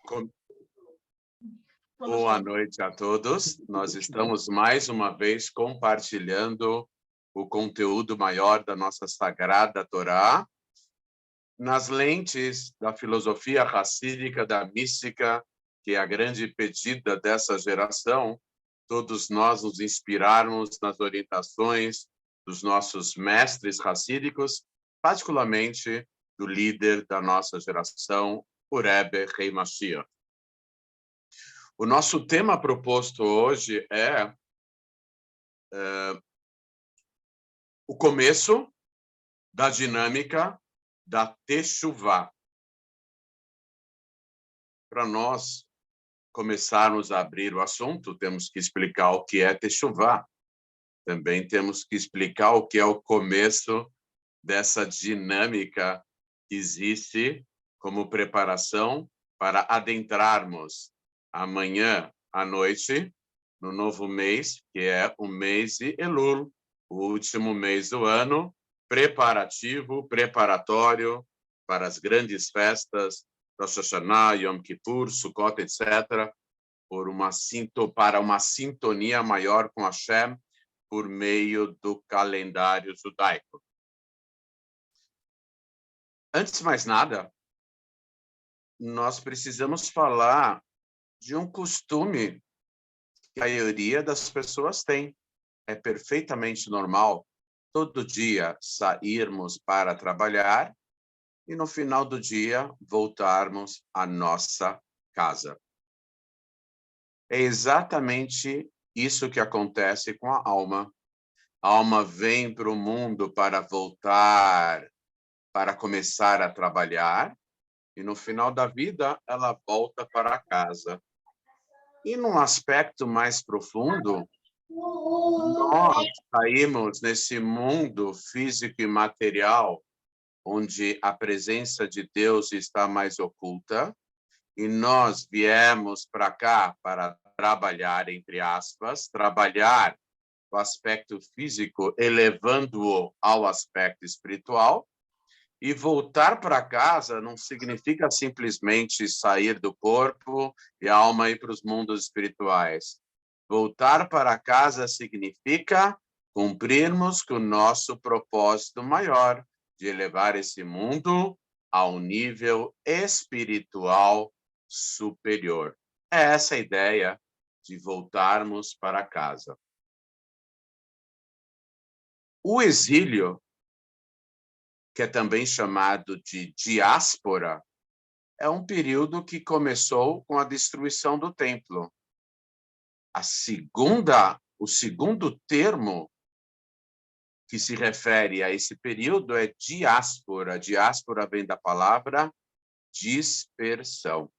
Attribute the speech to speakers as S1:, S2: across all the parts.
S1: Com- Boa noite a todos. Nós estamos mais uma vez compartilhando o conteúdo maior da nossa Sagrada Torá nas lentes da filosofia racídica, da mística, que é a grande pedida dessa geração. Todos nós nos inspirarmos nas orientações dos nossos mestres racídicos, particularmente do líder da nossa geração, o Rebbe Rei Mashiach. O nosso tema proposto hoje é o começo da dinâmica da Teshuvá. Para nós começarmos a abrir o assunto, temos que explicar o que é Teshuvá. Também temos que explicar o que é o começo dessa dinâmica que existe como preparação para adentrarmos amanhã à noite no novo mês, que é o mês de Elul, o último mês do ano, preparatório para as grandes festas, Rosh Hashanah, Yom Kippur, Sukkot, etc., para uma sintonia maior com Hashem por meio do calendário judaico. Antes de mais nada, nós precisamos falar de um costume que a maioria das pessoas tem. É perfeitamente normal todo dia sairmos para trabalhar e no final do dia voltarmos à nossa casa. É exatamente isso que acontece com a alma. A alma vem para o mundo para voltar, para começar a trabalhar, e no final da vida ela volta para casa. E num aspecto mais profundo, nós saímos nesse mundo físico e material, onde a presença de Deus está mais oculta, e nós viemos para cá para trabalhar, entre aspas, trabalhar o aspecto físico, elevando-o ao aspecto espiritual. E voltar para casa não significa simplesmente sair do corpo e a alma ir para os mundos espirituais. Voltar para casa significa cumprirmos com o nosso propósito maior de elevar esse mundo a um nível espiritual superior. É essa a ideia de voltarmos para casa. O exílio, que é também chamado de diáspora, é um período que começou com a destruição do templo. O segundo termo que se refere a esse período é diáspora. Diáspora vem da palavra dispersão.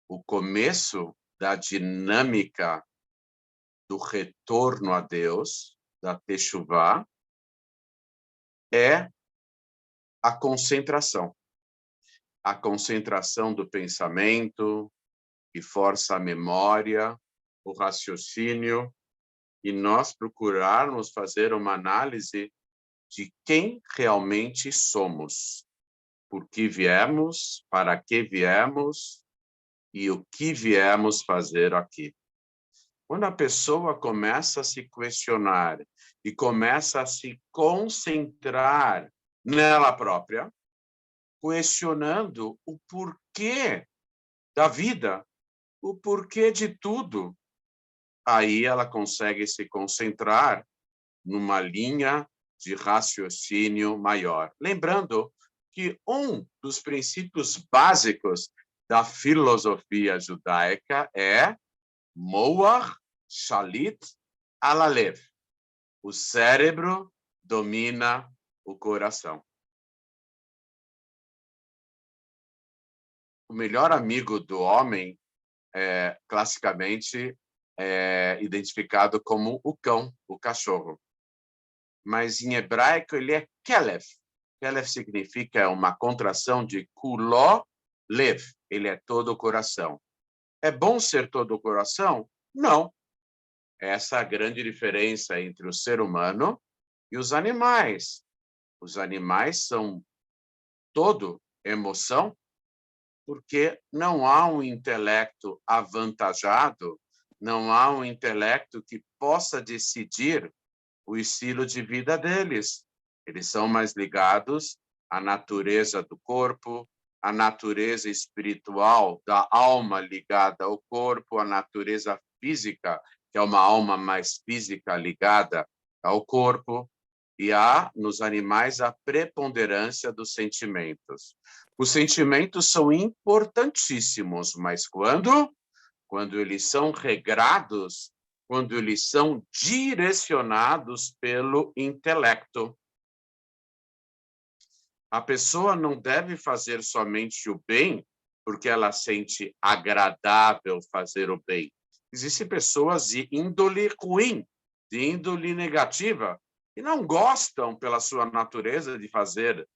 S1: O começo da dinâmica do retorno a Deus, da Teshuvá, é a concentração. A concentração do pensamento, que força a memória, o raciocínio, e nós procurarmos fazer uma análise de quem realmente somos, por que viemos, para que viemos e o que viemos fazer aqui. Quando a pessoa começa a se questionar e começa a se concentrar nela própria, questionando o porquê da vida, o porquê de tudo, aí ela consegue se concentrar numa linha de raciocínio maior. Lembrando que um dos princípios básicos da filosofia judaica é Moach Shalit Alalev. O cérebro domina o coração. O melhor amigo do homem é, classicamente, é identificado como o cão, o cachorro. Mas em hebraico ele é Kelev. Kelev significa uma contração de kuló lev. Ele é todo o coração. É bom ser todo o coração? Não. Essa é a grande diferença entre o ser humano e os animais. Os animais são todo emoção, porque não há um intelecto avantajado, não há um intelecto que possa decidir o estilo de vida deles. Eles são mais ligados à natureza do corpo, à natureza espiritual da alma ligada ao corpo, à natureza física, que é uma alma mais física ligada ao corpo, e há nos animais a preponderância dos sentimentos. Os sentimentos são importantíssimos, mas quando? Quando eles são regrados, quando eles são direcionados pelo intelecto. A pessoa não deve fazer somente o bem porque ela sente agradável fazer o bem. Existem pessoas de índole ruim, de índole negativa, que não gostam, pela sua natureza, de fazer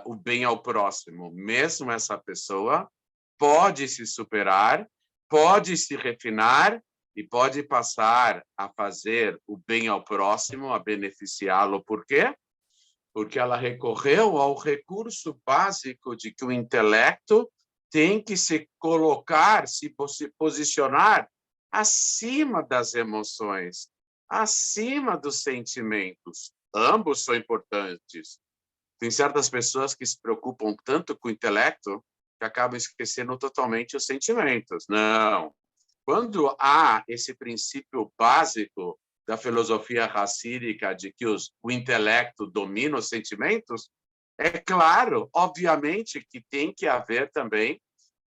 S1: o bem ao próximo. Mesmo essa pessoa pode se superar, pode se refinar e pode passar a fazer o bem ao próximo, a beneficiá-lo. Por quê? Porque ela recorreu ao recurso básico de que o intelecto tem que se colocar, se posicionar acima das emoções, acima dos sentimentos. Ambos são importantes. Tem certas pessoas que se preocupam tanto com o intelecto que acabam esquecendo totalmente os sentimentos. Não. Quando há esse princípio básico da filosofia racídica de que o intelecto domina os sentimentos, é claro, obviamente, que tem que haver também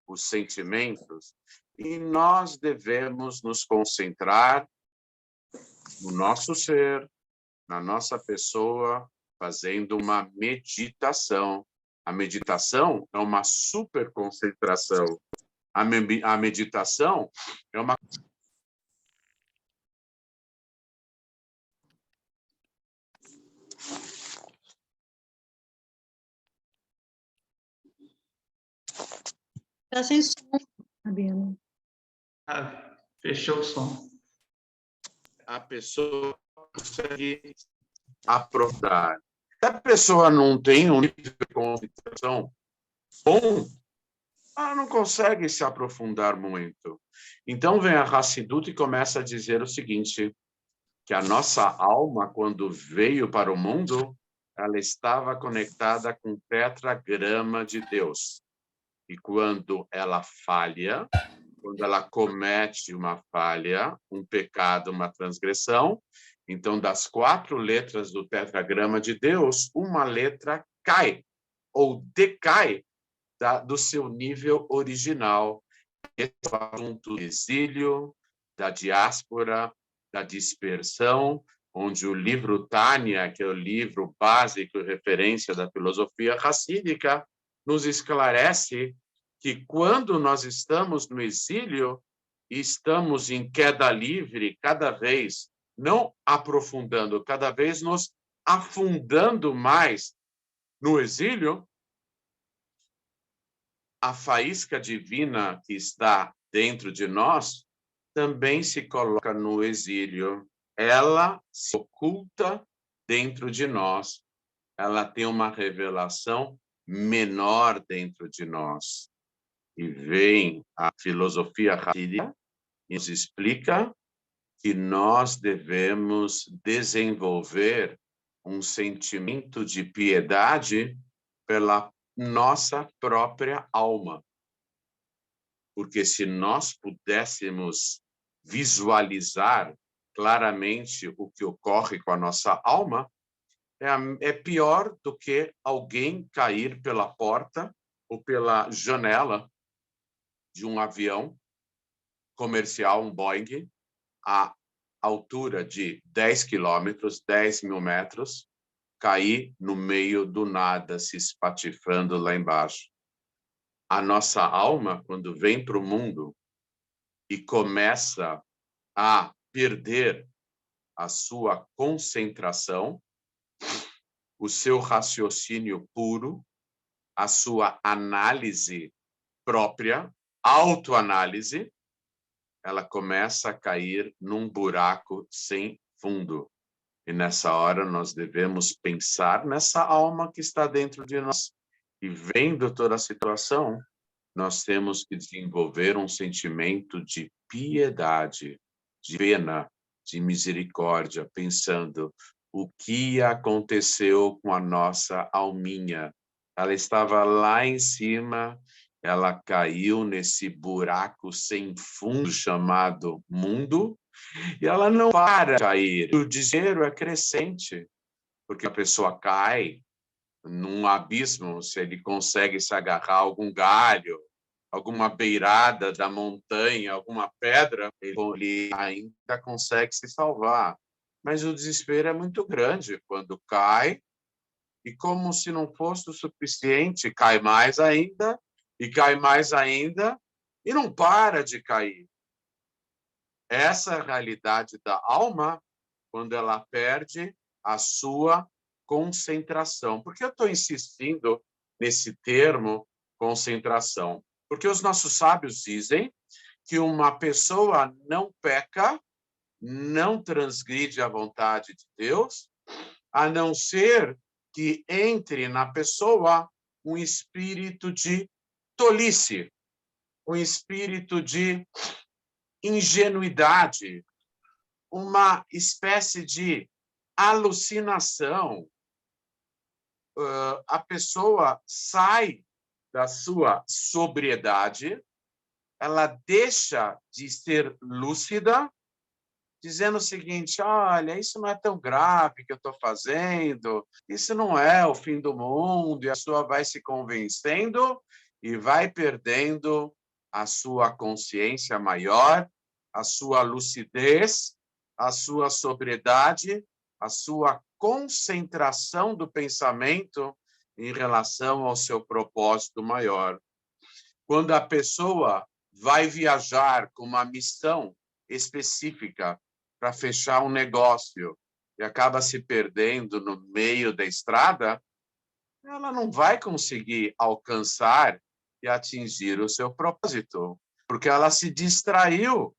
S1: os sentimentos. E nós devemos nos concentrar no nosso ser, na nossa pessoa, fazendo uma meditação. A meditação é uma super concentração. A meditação é uma...
S2: Está sem som, Fabiano.
S3: Fechou o som.
S1: A pessoa consegue aprofundar. Se a pessoa não tem um nível de concentração bom, ela não consegue se aprofundar muito. Então vem a Hassidut e começa a dizer o seguinte, que a nossa alma, quando veio para o mundo, ela estava conectada com o tetragrama de Deus. E quando ela falha, quando ela comete uma falha, um pecado, uma transgressão, então, das 4 letras do tetragrama de Deus, uma letra cai ou decai do seu nível original. Esse é o assunto do exílio, da diáspora, da dispersão, onde o livro Tânia, que é o livro básico e referência da filosofia racídica, nos esclarece que quando nós estamos no exílio, estamos em queda livre cada vez, não aprofundando, cada vez nos afundando mais no exílio, a faísca divina que está dentro de nós também se coloca no exílio. Ela se oculta dentro de nós. Ela tem uma revelação menor dentro de nós. E vem a filosofia racídica e nos explica que nós devemos desenvolver um sentimento de piedade pela nossa própria alma. Porque se nós pudéssemos visualizar claramente o que ocorre com a nossa alma, é pior do que alguém cair pela porta ou pela janela de um avião comercial, um Boeing, a altura de 10 quilômetros, 10 mil metros, cair no meio do nada, se espatifando lá embaixo. A nossa alma, quando vem para o mundo e começa a perder a sua concentração, o seu raciocínio puro, a sua análise própria, autoanálise, ela começa a cair num buraco sem fundo. E nessa hora nós devemos pensar nessa alma que está dentro de nós. E vendo toda a situação, nós temos que desenvolver um sentimento de piedade, de pena, de misericórdia, pensando o que aconteceu com a nossa alminha. Ela estava lá em cima, ela caiu nesse buraco sem fundo chamado mundo, e ela não para de cair. O desespero é crescente, porque a pessoa cai num abismo, se ele consegue se agarrar a algum galho, alguma beirada da montanha, alguma pedra, ele ainda consegue se salvar. Mas o desespero é muito grande quando cai, e como se não fosse o suficiente, cai mais ainda, e cai mais ainda, e não para de cair. Essa é a realidade da alma quando ela perde a sua concentração. Por que eu estou insistindo nesse termo concentração? Porque os nossos sábios dizem que uma pessoa não peca, não transgride a vontade de Deus, a não ser que entre na pessoa um espírito de tolice, um espírito de ingenuidade, uma espécie de alucinação. A pessoa sai da sua sobriedade, ela deixa de ser lúcida, dizendo o seguinte: olha, isso não é tão grave que eu estou fazendo, isso não é o fim do mundo, e a pessoa vai se convencendo e vai perdendo a sua consciência maior, a sua lucidez, a sua sobriedade, a sua concentração do pensamento em relação ao seu propósito maior. Quando a pessoa vai viajar com uma missão específica para fechar um negócio e acaba se perdendo no meio da estrada, ela não vai conseguir alcançar e atingir o seu propósito, porque ela se distraiu,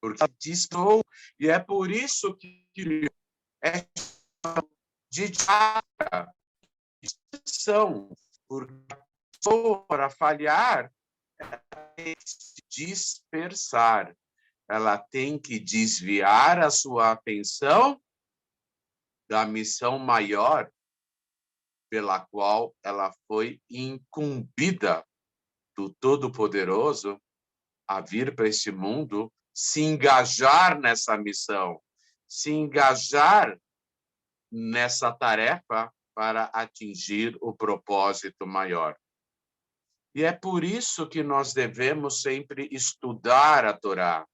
S1: porque distraiu, e é por isso que é de distração, porque para falhar, ela tem que se dispersar, ela tem que desviar a sua atenção da missão maior pela qual ela foi incumbida do Todo-Poderoso a vir para este mundo, se engajar nessa missão, se engajar nessa tarefa para atingir o propósito maior. E é por isso que nós devemos sempre estudar a Torá.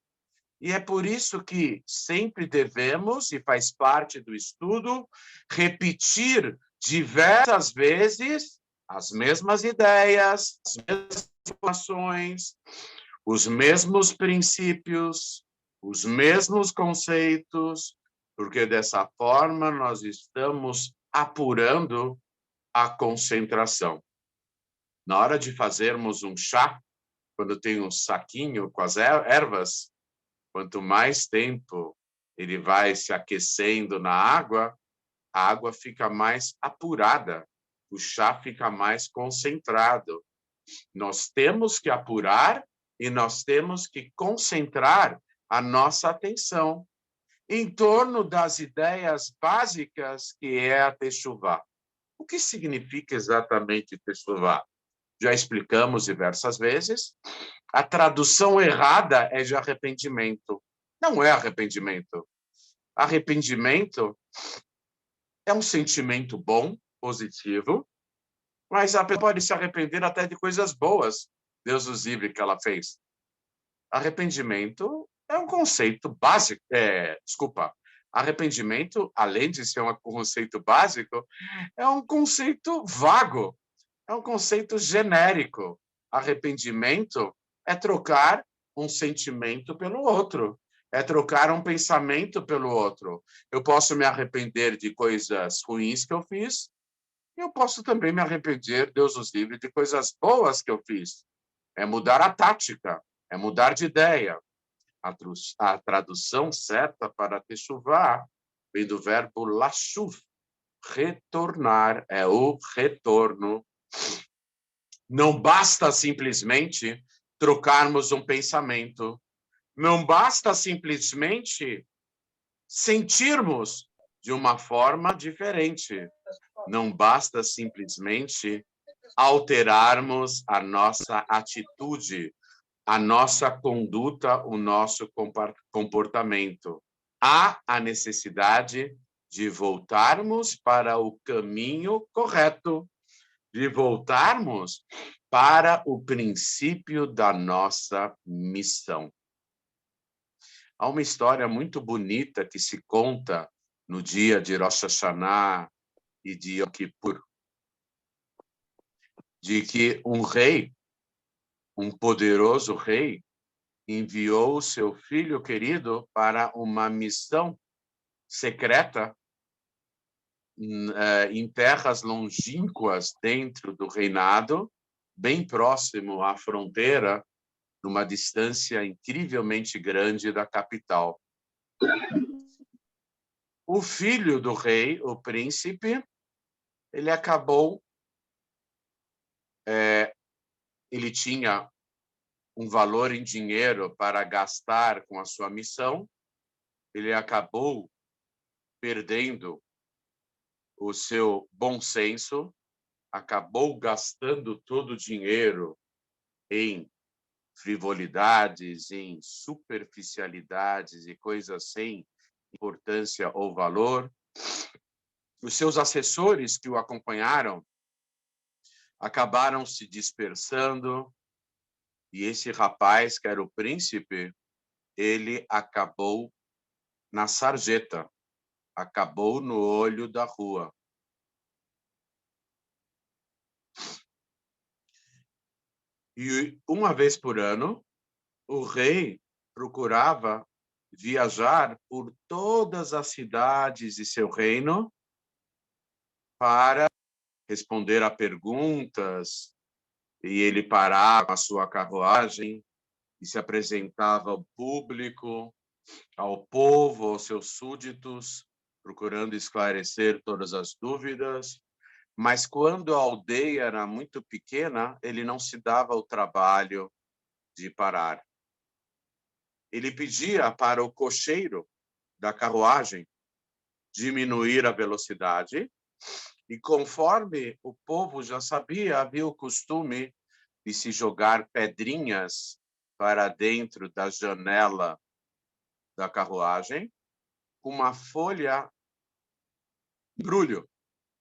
S1: E é por isso que sempre devemos, e faz parte do estudo, repetir diversas vezes as mesmas ideias, as mesmas informações, os mesmos princípios, os mesmos conceitos, porque dessa forma nós estamos apurando a concentração. Na hora de fazermos um chá, quando tem um saquinho com as ervas, quanto mais tempo ele vai se aquecendo na água, a água fica mais apurada, o chá fica mais concentrado. Nós temos que apurar e nós temos que concentrar a nossa atenção em torno das ideias básicas que é a Teshuvá. O que significa exatamente Teshuvá? Já explicamos diversas vezes. A tradução errada é de arrependimento. Não é arrependimento. Arrependimento é um sentimento bom, positivo, mas a pessoa pode se arrepender até de coisas boas, Deus nos livre, que ela fez. Arrependimento é um conceito básico. Arrependimento, além de ser um conceito básico, é um conceito vago, é um conceito genérico. Arrependimento é trocar um sentimento pelo outro, é trocar um pensamento pelo outro. Eu posso me arrepender de coisas ruins que eu fiz, e eu posso também me arrepender, Deus nos livre, de coisas boas que eu fiz. É mudar a tática, é mudar de ideia. A tradução certa para Teshuvá vem do verbo lashuv, retornar, é o retorno. Não basta simplesmente trocarmos um pensamento. Não basta simplesmente sentirmos de uma forma diferente. Não basta simplesmente alterarmos a nossa atitude, a nossa conduta, o nosso comportamento. Há a necessidade de voltarmos para o caminho correto, de voltarmos para o princípio da nossa missão. Há uma história muito bonita que se conta no dia de Rosh Hashanah e de Yom Kippur, de que um rei, um poderoso rei, enviou o seu filho querido para uma missão secreta em terras longínquas dentro do reinado, bem próximo à fronteira, numa distância incrivelmente grande da capital. O filho do rei, o príncipe, ele acabou, ele tinha um valor em dinheiro para gastar com a sua missão, ele acabou perdendo o seu bom senso, acabou gastando todo o dinheiro em frivolidades, em superficialidades e coisas sem importância ou valor. Os seus assessores que o acompanharam acabaram se dispersando e esse rapaz, que era o príncipe, ele acabou na sarjeta, acabou no olho da rua. E uma vez por ano, o rei procurava viajar por todas as cidades de seu reino para responder a perguntas, e ele parava a sua carruagem e se apresentava ao público, ao povo, aos seus súditos, procurando esclarecer todas as dúvidas. Mas quando a aldeia era muito pequena, ele não se dava o trabalho de parar. Ele pedia para o cocheiro da carruagem diminuir a velocidade e, conforme o povo já sabia, havia o costume de se jogar pedrinhas para dentro da janela da carruagem com uma folha embrulho,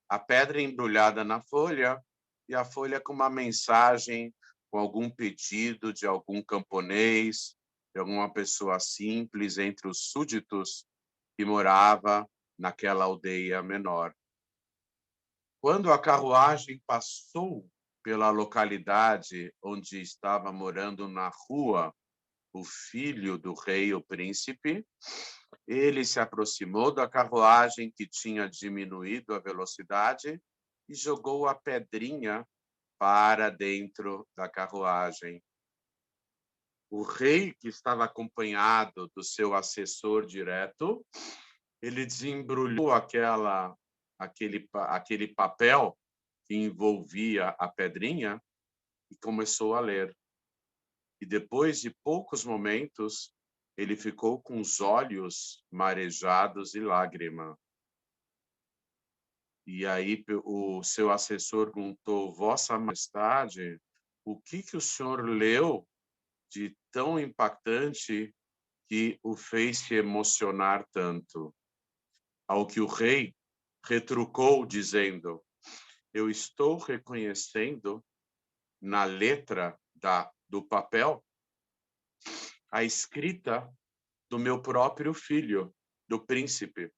S1: a pedra embrulhada na folha e a folha com uma mensagem, com algum pedido de algum camponês, de alguma pessoa simples entre os súditos que morava naquela aldeia menor. Quando a carruagem passou pela localidade onde estava morando na rua o filho do rei, o príncipe, ele se aproximou da carruagem que tinha diminuído a velocidade e jogou a pedrinha para dentro da carruagem. O rei, que estava acompanhado do seu assessor direto, ele desembrulhou aquele papel que envolvia a pedrinha e começou a ler. E depois de poucos momentos, ele ficou com os olhos marejados de lágrima. E aí o seu assessor perguntou: Vossa Majestade, o que o senhor leu de tão impactante que o fez se emocionar tanto? Ao que o rei retrucou, dizendo: eu estou reconhecendo na letra do papel a escrita do meu próprio filho, do príncipe.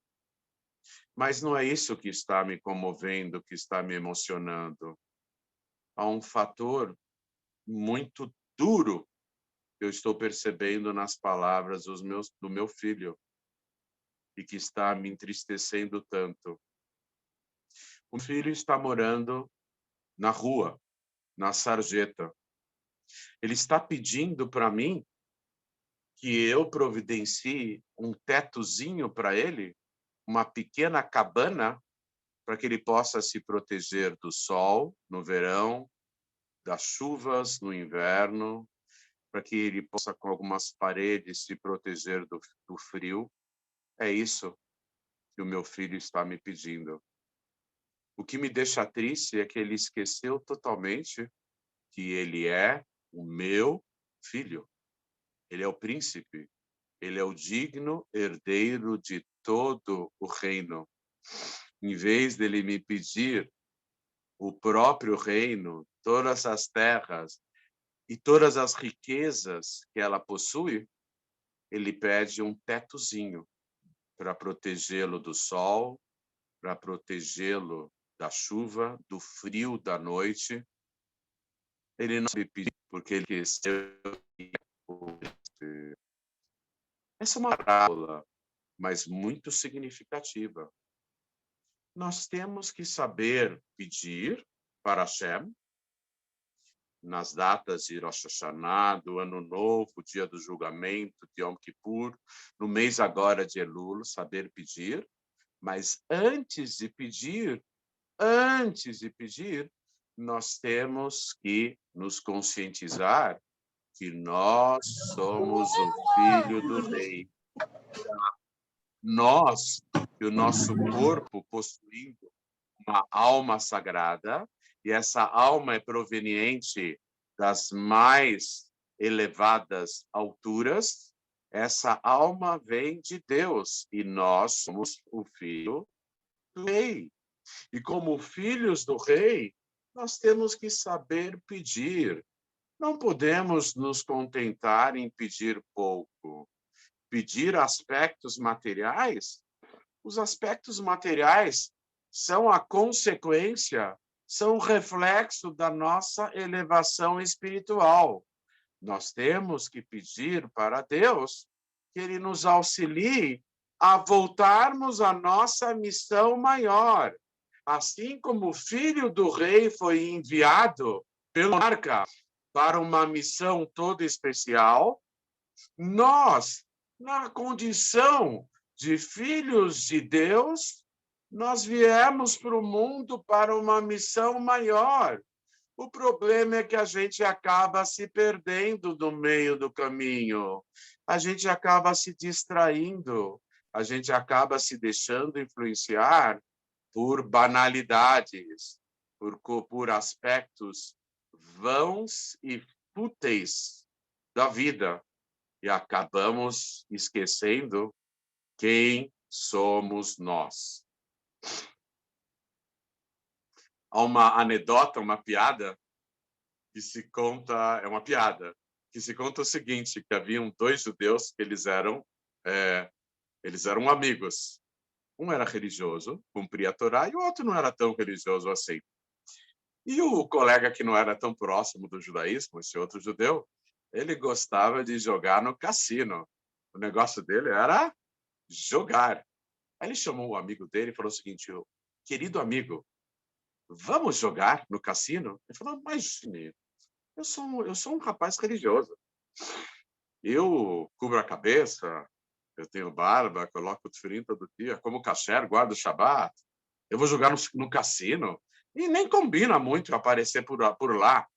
S1: Mas não é isso que está me comovendo, que está me emocionando. Há um fator muito duro que eu estou percebendo nas palavras do meu filho e que está me entristecendo tanto. O filho está morando na rua, na sarjeta. Ele está pedindo para mim que eu providencie um tetozinho para ele, uma pequena cabana, para que ele possa se proteger do sol no verão, das chuvas no inverno, para que ele possa, com algumas paredes, se proteger do frio. É isso que o meu filho está me pedindo. O que me deixa triste é que ele esqueceu totalmente que ele é o meu filho. Ele é o príncipe. Ele é o digno herdeiro de todo o reino. Em vez dele me pedir o próprio reino, todas as terras e todas as riquezas que ela possui, ele pede um tetozinho para protegê-lo do sol, para protegê-lo da chuva, do frio da noite. Ele não me pediu porque ele esqueceu. Essa é uma parábola, mas muito significativa. Nós temos que saber pedir para Hashem nas datas de Rosh Hashanah, do Ano Novo, dia do julgamento, de Yom Kippur, no mês agora de Elul, saber pedir. Mas antes de pedir, nós temos que nos conscientizar que nós somos o filho do rei. Nós, e o nosso corpo possuindo uma alma sagrada, e essa alma é proveniente das mais elevadas alturas, essa alma vem de Deus, e nós somos o filho do rei. E como filhos do rei, nós temos que saber pedir. Não podemos nos contentar em pedir pouco. Pedir aspectos materiais, os aspectos materiais são a consequência, são o reflexo da nossa elevação espiritual. Nós temos que pedir para Deus que Ele nos auxilie a voltarmos à nossa missão maior. Assim como o filho do rei foi enviado pelo monarca para uma missão toda especial, nós, na condição de filhos de Deus, nós viemos para o mundo para uma missão maior. O problema é que a gente acaba se perdendo no meio do caminho, a gente acaba se distraindo, a gente acaba se deixando influenciar por banalidades, por aspectos vãos e fúteis da vida, e acabamos esquecendo quem somos nós. Há uma anedota, uma piada, que se conta, é uma piada, que se conta o seguinte, que haviam dois judeus que eles eram amigos. Um era religioso, cumpria a Torá, e o outro não era tão religioso assim. E o colega que não era tão próximo do judaísmo, esse outro judeu, ele gostava de jogar no cassino. O negócio dele era jogar. Aí ele chamou o amigo dele e falou o seguinte: querido amigo, vamos jogar no cassino? Ele falou: imagine, eu sou um rapaz religioso. Eu cubro a cabeça, eu tenho barba, coloco o tefilim todo dia, como kasher, guardo o Shabat. Eu vou jogar no cassino e nem combina muito aparecer por lá.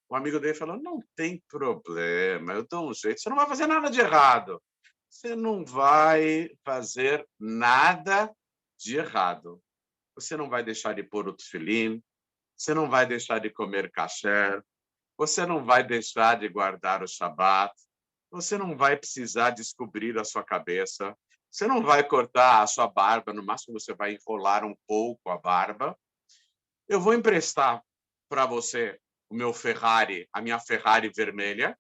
S1: O amigo dele falou: não tem problema, eu dou um jeito. Você não vai fazer nada de errado. Você não vai fazer nada de errado. Você não vai deixar de pôr o tefilim, você não vai deixar de comer kasher, você não vai deixar de guardar o Shabat, você não vai precisar descobrir a sua cabeça, você não vai cortar a sua barba, no máximo você vai enrolar um pouco a barba. Eu vou emprestar para você o meu Ferrari, a minha Ferrari vermelha.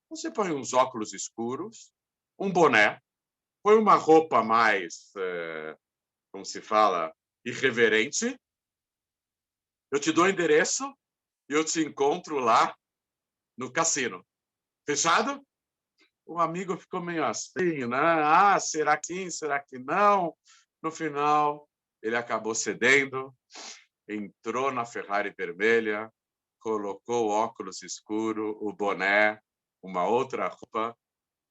S1: Você põe uns óculos escuros, um boné, põe uma roupa mais, como se fala, irreverente. Eu te dou o endereço e eu te encontro lá no cassino. Fechado? O amigo ficou meio assim, né? Ah, será que sim, será que não? No final, ele acabou cedendo, entrou na Ferrari vermelha, colocou o óculos escuro, o boné, uma outra roupa,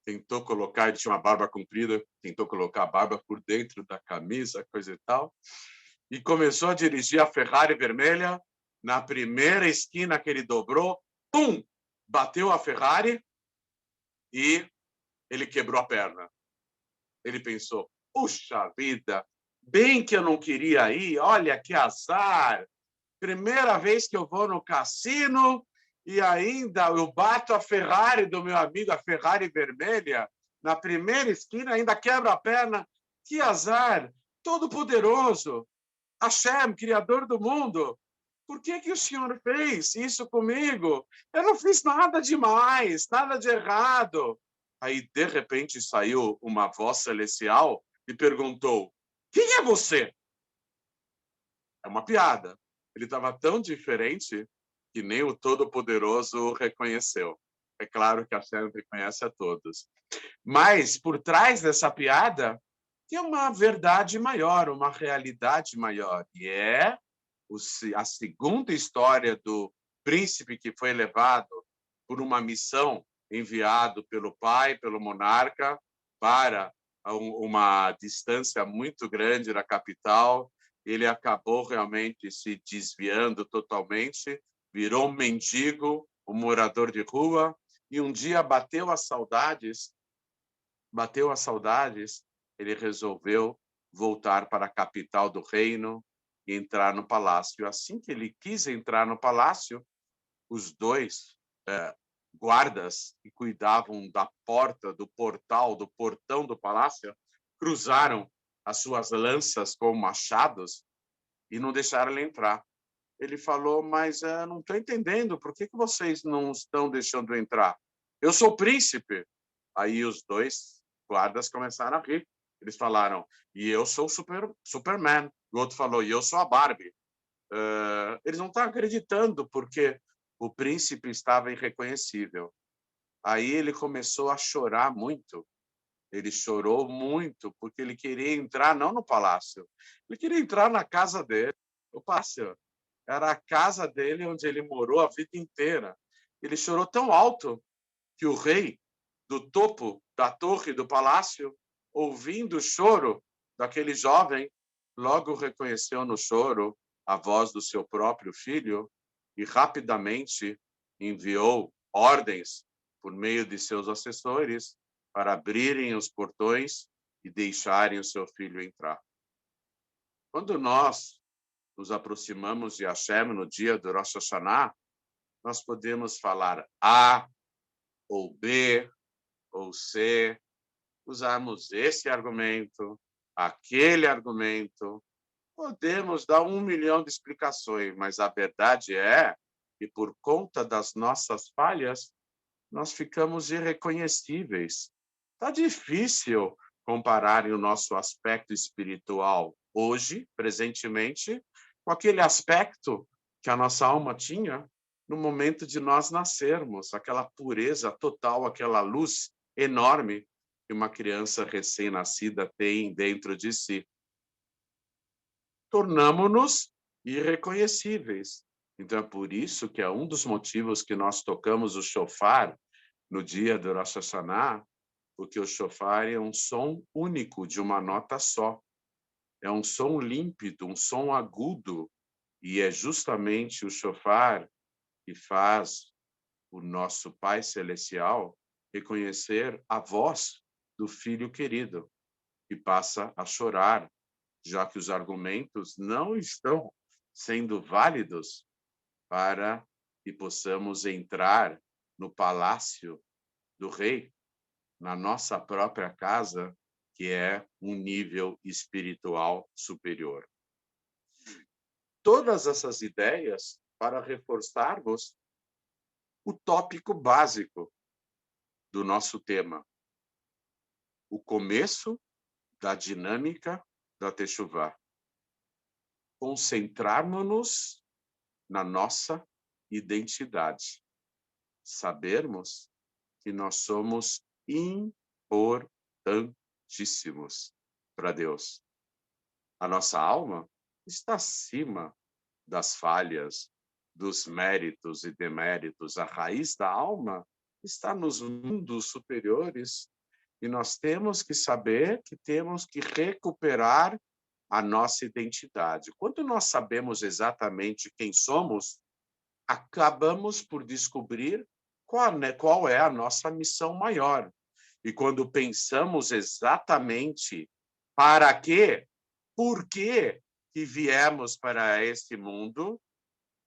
S1: tentou colocar, ele tinha uma barba comprida, tentou colocar a barba por dentro da camisa, coisa e tal, e começou a dirigir a Ferrari vermelha Na primeira esquina que ele dobrou, pum! Bateu a Ferrari e ele quebrou a perna. Ele pensou, puxa vida, bem que eu não queria ir, olha que azar. Primeira vez que eu vou no cassino e ainda eu bato a Ferrari do meu amigo, a Ferrari vermelha, na primeira esquina, ainda quebra a perna. Que azar! Todo-Poderoso, Hashem, Criador do mundo. Por que o senhor fez isso comigo? Eu não fiz nada demais, nada de errado. Aí, de repente, saiu uma voz celestial e perguntou, quem é você? É uma piada. Ele estava tão diferente que nem o Todo-Poderoso o reconheceu. É claro que a Hashem reconhece a todos. Mas, por trás dessa piada, tem uma verdade maior, uma realidade maior. E é a segunda história do príncipe que foi levado por uma missão enviado pelo pai, pelo monarca, para uma distância muito grande da capital. Ele acabou realmente se desviando totalmente, virou um mendigo, um morador de rua, e um dia bateu as saudades, ele resolveu voltar para a capital do reino e entrar no palácio. Assim que ele quis entrar no palácio, os dois guardas que cuidavam da porta, do portal, do portão do palácio, cruzaram as suas lanças com machados e não deixaram ele entrar. Ele falou, mas não estou entendendo, por que vocês não estão deixando eu entrar? Eu sou príncipe. Aí os dois guardas começaram a rir. Eles falaram, e eu sou Superman. O outro falou, e eu sou a Barbie. Eles não estão acreditando, porque o príncipe estava irreconhecível. Aí ele começou a chorar muito. Ele chorou muito, porque ele queria entrar não no palácio, ele queria entrar na casa dele. O palácio era a casa dele, onde ele morou a vida inteira. Ele chorou tão alto que o rei, do topo da torre do palácio, ouvindo o choro daquele jovem, logo reconheceu no choro a voz do seu próprio filho e rapidamente enviou ordens por meio de seus assessores para abrirem os portões e deixarem o seu filho entrar. Quando nós nos aproximamos de Hashem no dia do Rosh Hashanah, nós podemos falar A ou B ou C, usarmos esse argumento, aquele argumento, podemos dar 1 milhão de explicações, mas a verdade é que por conta das nossas falhas, nós ficamos irreconhecíveis. Está difícil comparar o nosso aspecto espiritual hoje, presentemente, com aquele aspecto que a nossa alma tinha no momento de nós nascermos, aquela pureza total, aquela luz enorme que uma criança recém-nascida tem dentro de si. Tornamo-nos irreconhecíveis. Então, é por isso que é um dos motivos que nós tocamos o shofar no dia do Rosh Hashanah, porque o shofar é um som único, de uma nota só. É um som límpido, um som agudo, e é justamente o shofar que faz o nosso Pai Celestial reconhecer a voz do Filho querido, que passa a chorar, já que os argumentos não estão sendo válidos para que possamos entrar no palácio do rei, na nossa própria casa, que é um nível espiritual superior. Todas essas ideias para reforçarmos o tópico básico do nosso tema, o começo da dinâmica da Teshuvá. Concentrarmos-nos na nossa identidade. Sabermos que nós somos importantíssimos para Deus. A nossa alma está acima das falhas, dos méritos e deméritos. A raiz da alma está nos mundos superiores. E nós temos que saber que temos que recuperar a nossa identidade. Quando nós sabemos exatamente quem somos, acabamos por descobrir qual é a nossa missão maior. E quando pensamos exatamente para quê, por que viemos para este mundo,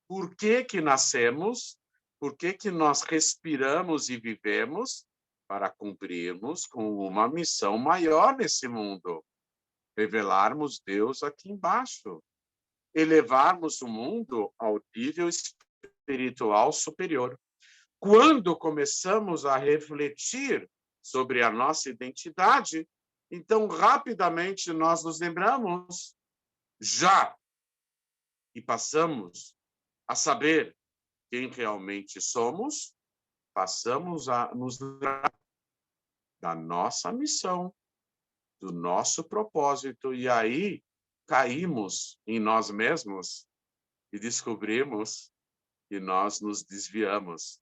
S1: por que nascemos, por que nós respiramos e vivemos, para cumprirmos com uma missão maior nesse mundo, revelarmos Deus aqui embaixo, elevarmos o mundo ao nível espiritual superior. Quando começamos a refletir sobre a nossa identidade, então rapidamente nós nos lembramos, já e passamos a saber quem realmente somos, passamos a nos lembrar da nossa missão, do nosso propósito, e aí caímos em nós mesmos e descobrimos que nós nos desviamos,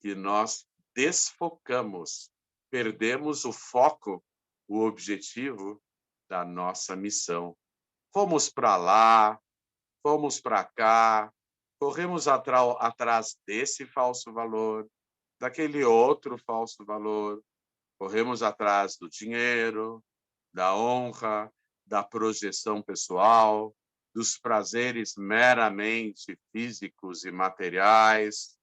S1: que nós desfocamos, perdemos o foco, o objetivo da nossa missão. Fomos para lá, fomos para cá, corremos atrás desse falso valor, daquele outro falso valor, corremos atrás do dinheiro, da honra, da projeção pessoal, dos prazeres meramente físicos e materiais.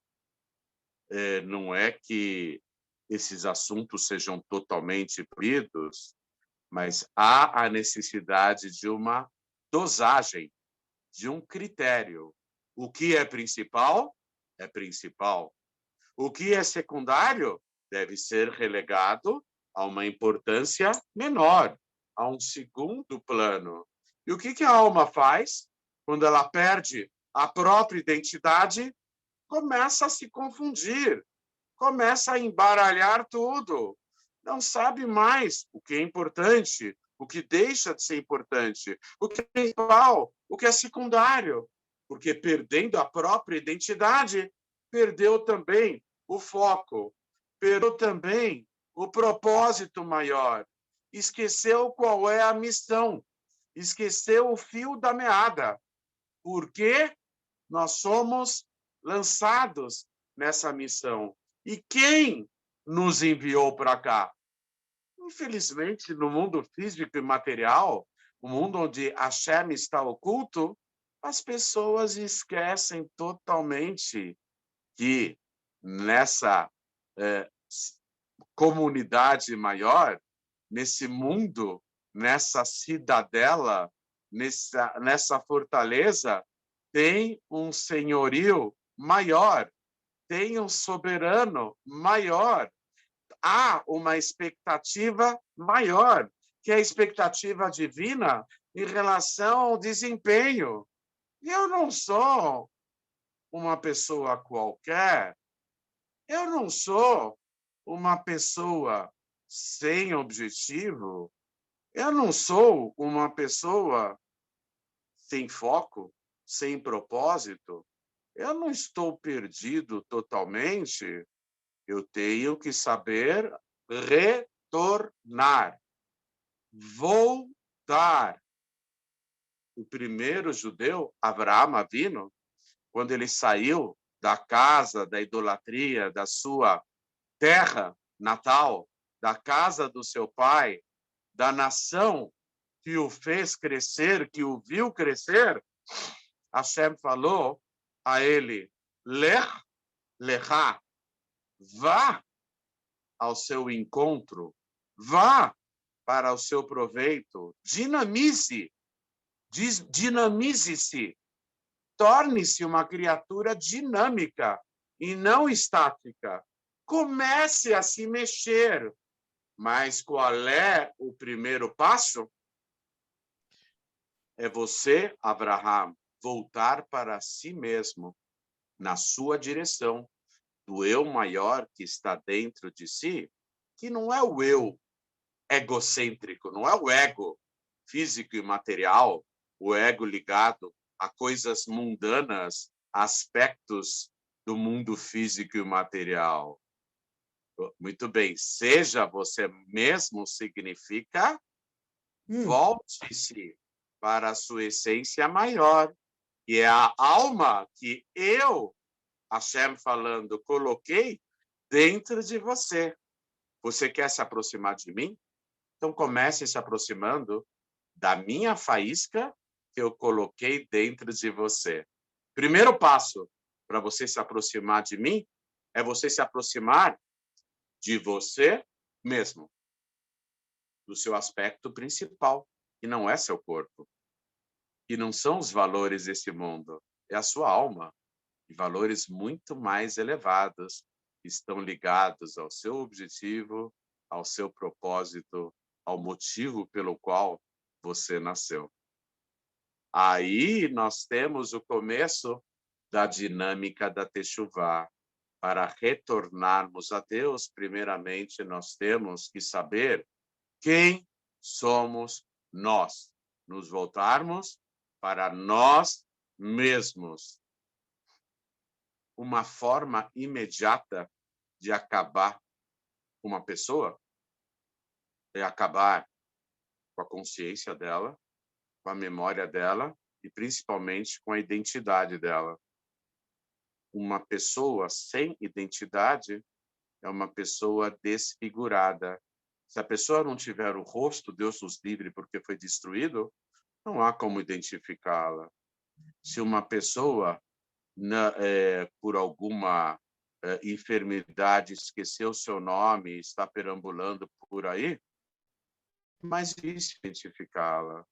S1: Não é que esses assuntos sejam totalmente proibidos, mas há a necessidade de uma dosagem, de um critério. O que é principal, é principal. O que é secundário, deve ser relegado a uma importância menor, a um segundo plano. E o que a alma faz quando ela perde a própria identidade? Começa a se confundir, começa a embaralhar tudo. Não sabe mais o que é importante, o que deixa de ser importante, o que é principal, o que é secundário. Porque perdendo a própria identidade, perdeu também o foco, perdeu também o propósito maior, esqueceu qual é a missão, esqueceu o fio da meada. Por que nós somos lançados nessa missão? E quem nos enviou para cá? Infelizmente, no mundo físico e material, o mundo onde Hashem está oculto, as pessoas esquecem totalmente que nessa comunidade maior, nesse mundo, nessa cidadela, nessa fortaleza, tem um senhorio maior, tem um soberano maior. Há uma expectativa maior, que é a expectativa divina em relação ao desempenho. E eu não sou uma pessoa qualquer, eu não sou uma pessoa sem objetivo, eu não sou uma pessoa sem foco, sem propósito, eu não estou perdido totalmente, eu tenho que saber retornar, voltar. O primeiro judeu, Abraão Avino, quando ele saiu da casa da idolatria, da sua terra natal, da casa do seu pai, da nação que o fez crescer, que o viu crescer, Hashem falou a ele, Lech Lechá, vá ao seu encontro, vá para o seu proveito, dinamize-se, torne-se uma criatura dinâmica e não estática. Comece a se mexer. Mas qual é o primeiro passo? É você, Abraham, voltar para si mesmo, na sua direção, do eu maior que está dentro de si, que não é o eu egocêntrico, não é o ego físico e material, o ego ligado a coisas mundanas, aspectos do mundo físico e material. Muito bem, seja você mesmo significa volte-se para a sua essência maior, que é a alma que eu, Hashem falando, coloquei dentro de você. Você quer se aproximar de mim? Então comece se aproximando da minha faísca que eu coloquei dentro de você. Primeiro passo para você se aproximar de mim é você se aproximar de você mesmo, do seu aspecto principal, que não é seu corpo, que não são os valores desse mundo, é a sua alma, e valores muito mais elevados que estão ligados ao seu objetivo, ao seu propósito, ao motivo pelo qual você nasceu. Aí nós temos o começo da dinâmica da Teshuvá. Para retornarmos a Deus, primeiramente nós temos que saber quem somos nós. Nos voltarmos para nós mesmos. Uma forma imediata de acabar com uma pessoa é acabar com a consciência dela, com a memória dela e principalmente com a identidade dela. Uma pessoa sem identidade é uma pessoa desfigurada. Se a pessoa não tiver o rosto, Deus nos livre, porque foi destruído, não há como identificá-la. Se uma pessoa, por alguma enfermidade, esqueceu seu nome e está perambulando por aí, mas difícil identificá-la.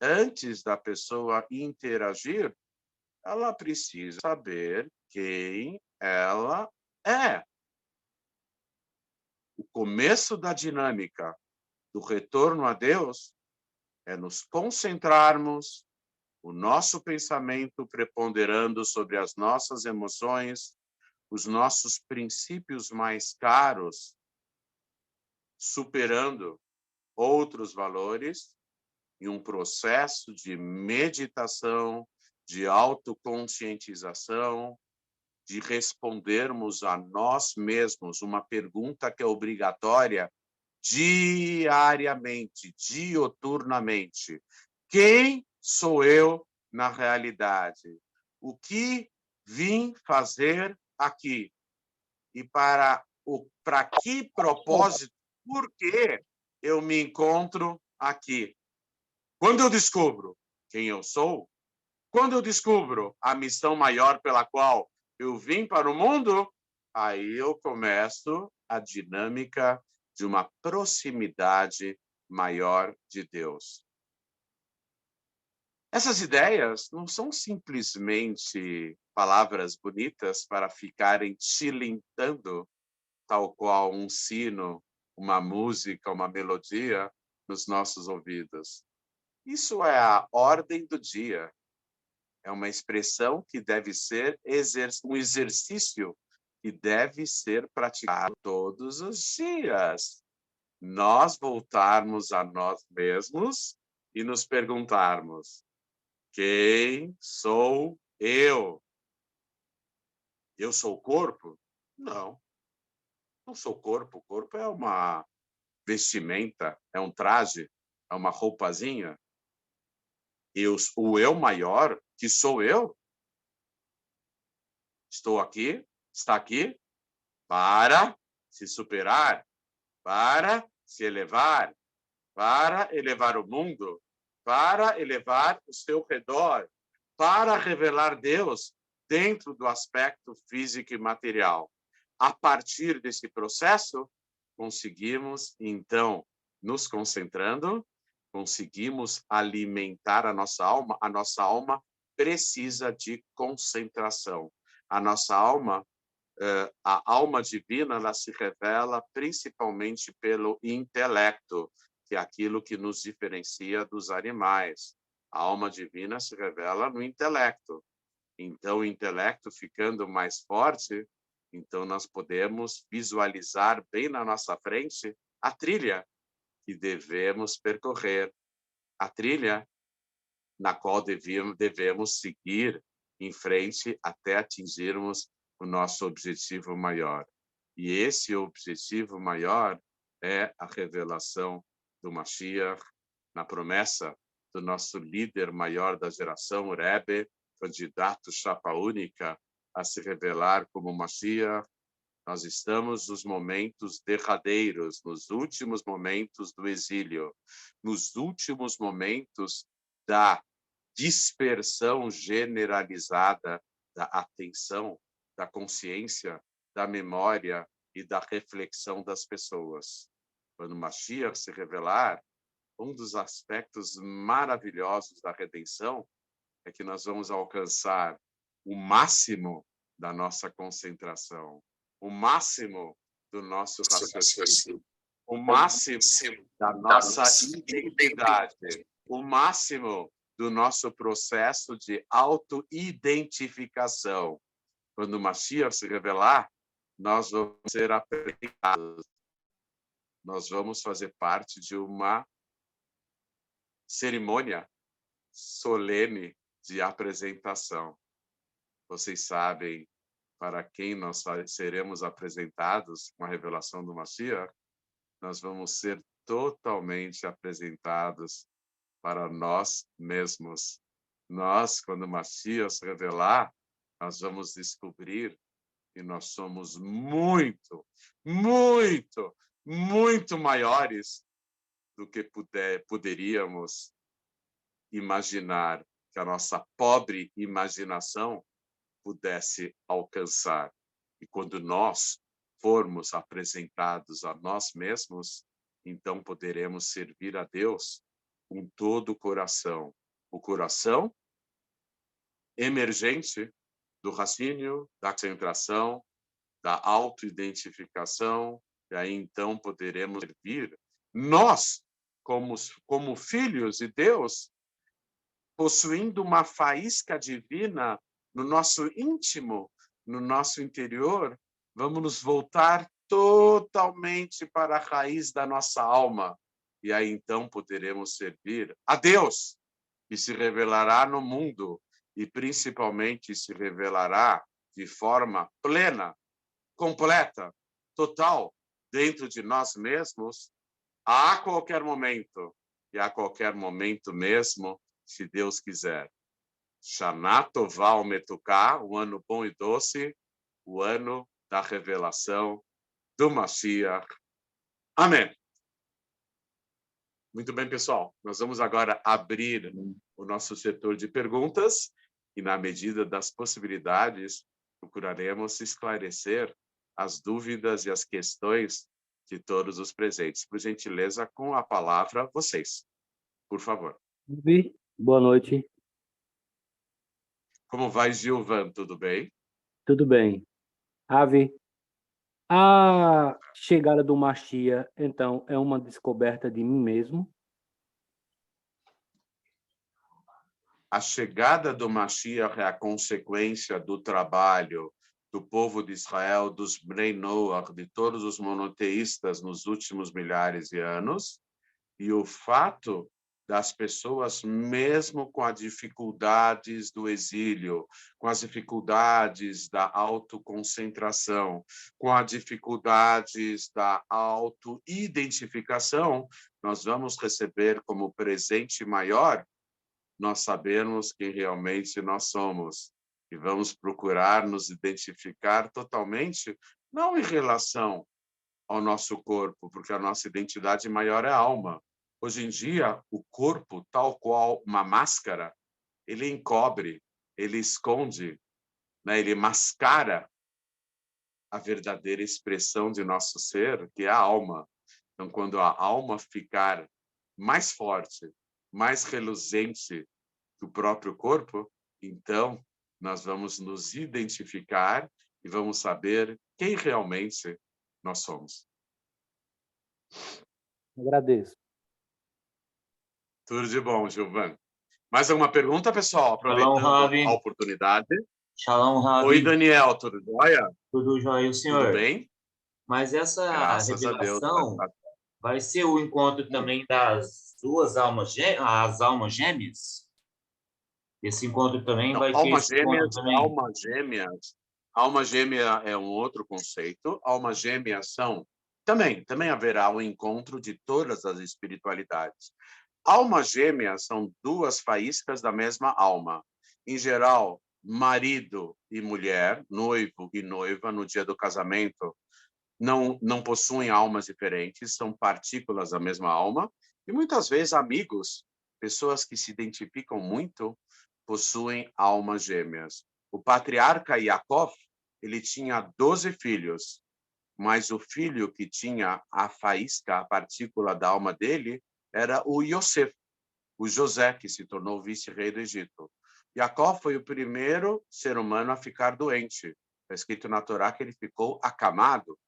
S1: Antes da pessoa interagir, ela precisa saber quem ela é. O começo da dinâmica do retorno a Deus é nos concentrarmos, o nosso pensamento preponderando sobre as nossas emoções, os nossos princípios mais caros, superando outros valores, em um processo de meditação, de autoconscientização, de respondermos a nós mesmos uma pergunta que é obrigatória diariamente, dioturnamente. Quem sou eu na realidade? O que vim fazer aqui? E para que propósito, por que eu me encontro aqui? Quando eu descubro quem eu sou, quando eu descubro a missão maior pela qual eu vim para o mundo, aí eu começo a dinâmica de uma proximidade maior de Deus. Essas ideias não são simplesmente palavras bonitas para ficarem tilintando, tal qual um sino, uma música, uma melodia nos nossos ouvidos. Isso é a ordem do dia. É uma expressão que deve ser um exercício que deve ser praticado todos os dias. Nós voltarmos a nós mesmos e nos perguntarmos: quem sou eu? Eu sou o corpo? Não, não sou o corpo. O corpo é uma vestimenta, é um traje, é uma roupazinha. O eu maior, que sou eu, estou aqui, está aqui, para se superar, para se elevar, para elevar o mundo, para elevar o seu redor, para revelar Deus dentro do aspecto físico e material. A partir desse processo, conseguimos, então, nos concentrando, conseguimos alimentar a nossa alma. A nossa alma precisa de concentração. A nossa alma, a alma divina, ela se revela principalmente pelo intelecto, que é aquilo que nos diferencia dos animais. A alma divina se revela no intelecto. Então, o intelecto ficando mais forte, então nós podemos visualizar bem na nossa frente a trilha que devemos percorrer, a trilha na qual devemos seguir em frente até atingirmos o nosso objetivo maior. E esse objetivo maior é a revelação do Mashiach, na promessa do nosso líder maior da geração, o Rebbe, candidato chapa única a se revelar como Mashiach. Nós estamos nos momentos derradeiros, nos últimos momentos do exílio, nos últimos momentos da dispersão generalizada da atenção, da consciência, da memória e da reflexão das pessoas. Quando Mashiach se revelar, um dos aspectos maravilhosos da redenção é que nós vamos alcançar o máximo da nossa concentração, o máximo do nosso raciocínio, o máximo da nossa identidade, o máximo do nosso processo de auto-identificação. Quando o Mashiach se revelar, nós vamos ser apresentados. Nós vamos fazer parte de uma cerimônia solene de apresentação. Vocês sabem para quem nós seremos apresentados com a revelação do Mashiach? Nós vamos ser totalmente apresentados para nós mesmos. Nós, quando o Mashiach se revelar, nós vamos descobrir que nós somos muito, muito, muito maiores do que poderíamos imaginar, que a nossa pobre imaginação pudesse alcançar. E quando nós formos apresentados a nós mesmos, então poderemos servir a Deus com todo o coração emergente do raciocínio, da concentração, da autoidentificação, e aí então poderemos servir nós, como filhos de Deus, possuindo uma faísca divina no nosso íntimo, no nosso interior, vamos nos voltar totalmente para a raiz da nossa alma. E aí, então, poderemos servir a Deus, que se revelará no mundo e, principalmente, se revelará de forma plena, completa, total, dentro de nós mesmos, a qualquer momento, e a qualquer momento mesmo, se Deus quiser. Shana Tová Umetuká, o ano bom e doce, o ano da revelação do Mashiach. Amém. Muito bem, pessoal. Nós vamos agora abrir o nosso setor de perguntas e, na medida das possibilidades, procuraremos esclarecer as dúvidas e as questões de todos os presentes. Por gentileza, com a palavra, vocês. Por favor.
S4: Boa noite.
S1: Como vai, Gilvan? Tudo bem?
S4: Tudo bem. Avi, a chegada do Mashiach, então, é uma descoberta de mim mesmo?
S1: A chegada do Mashiach é a consequência do trabalho do povo de Israel, dos Bnei Noach, de todos os monoteístas nos últimos milhares de anos, e o fato das pessoas, mesmo com as dificuldades do exílio, com as dificuldades da autoconcentração, com as dificuldades da autoidentificação, nós vamos receber como presente maior nós sabemos quem realmente nós somos e vamos procurar nos identificar totalmente, não em relação ao nosso corpo, porque a nossa identidade maior é a alma. Hoje em dia, o corpo, tal qual uma máscara, ele encobre, ele esconde, né? Ele mascara a verdadeira expressão de nosso ser, que é a alma. Então, quando a alma ficar mais forte, mais reluzente que o próprio corpo, então nós vamos nos identificar e vamos saber quem realmente nós somos.
S4: Agradeço.
S1: Tudo de bom, Gilvan. Mais alguma pergunta, pessoal? Aproveitando
S3: Ravi.
S1: a oportunidade.
S3: Shalom, Ravi.
S1: Oi, Daniel, tudo jóia?
S3: Tudo jóia, o senhor?
S1: Tudo bem?
S3: Mas essa
S1: Graças a Deus.
S3: revelação vai ser o encontro também das duas almas, as almas gêmeas? Esse encontro também
S1: Não,
S3: vai ter
S1: almas
S3: esse encontro
S1: gêmeas,
S3: também?
S1: alma gêmea é um outro conceito. Almas gêmeas são também haverá um encontro de todas as espiritualidades. Almas gêmeas são duas faíscas da mesma alma. Em geral, marido e mulher, noivo e noiva, no dia do casamento, não possuem almas diferentes, são partículas da mesma alma. E muitas vezes amigos, pessoas que se identificam muito, possuem almas gêmeas. O patriarca Yaakov, ele tinha 12 filhos, mas o filho que tinha a faísca, a partícula da alma dele, era o Yosef, o José, que se tornou vice-rei do Egito. Jacó foi o primeiro ser humano a ficar doente. Está escrito na Torá que ele ficou acamado.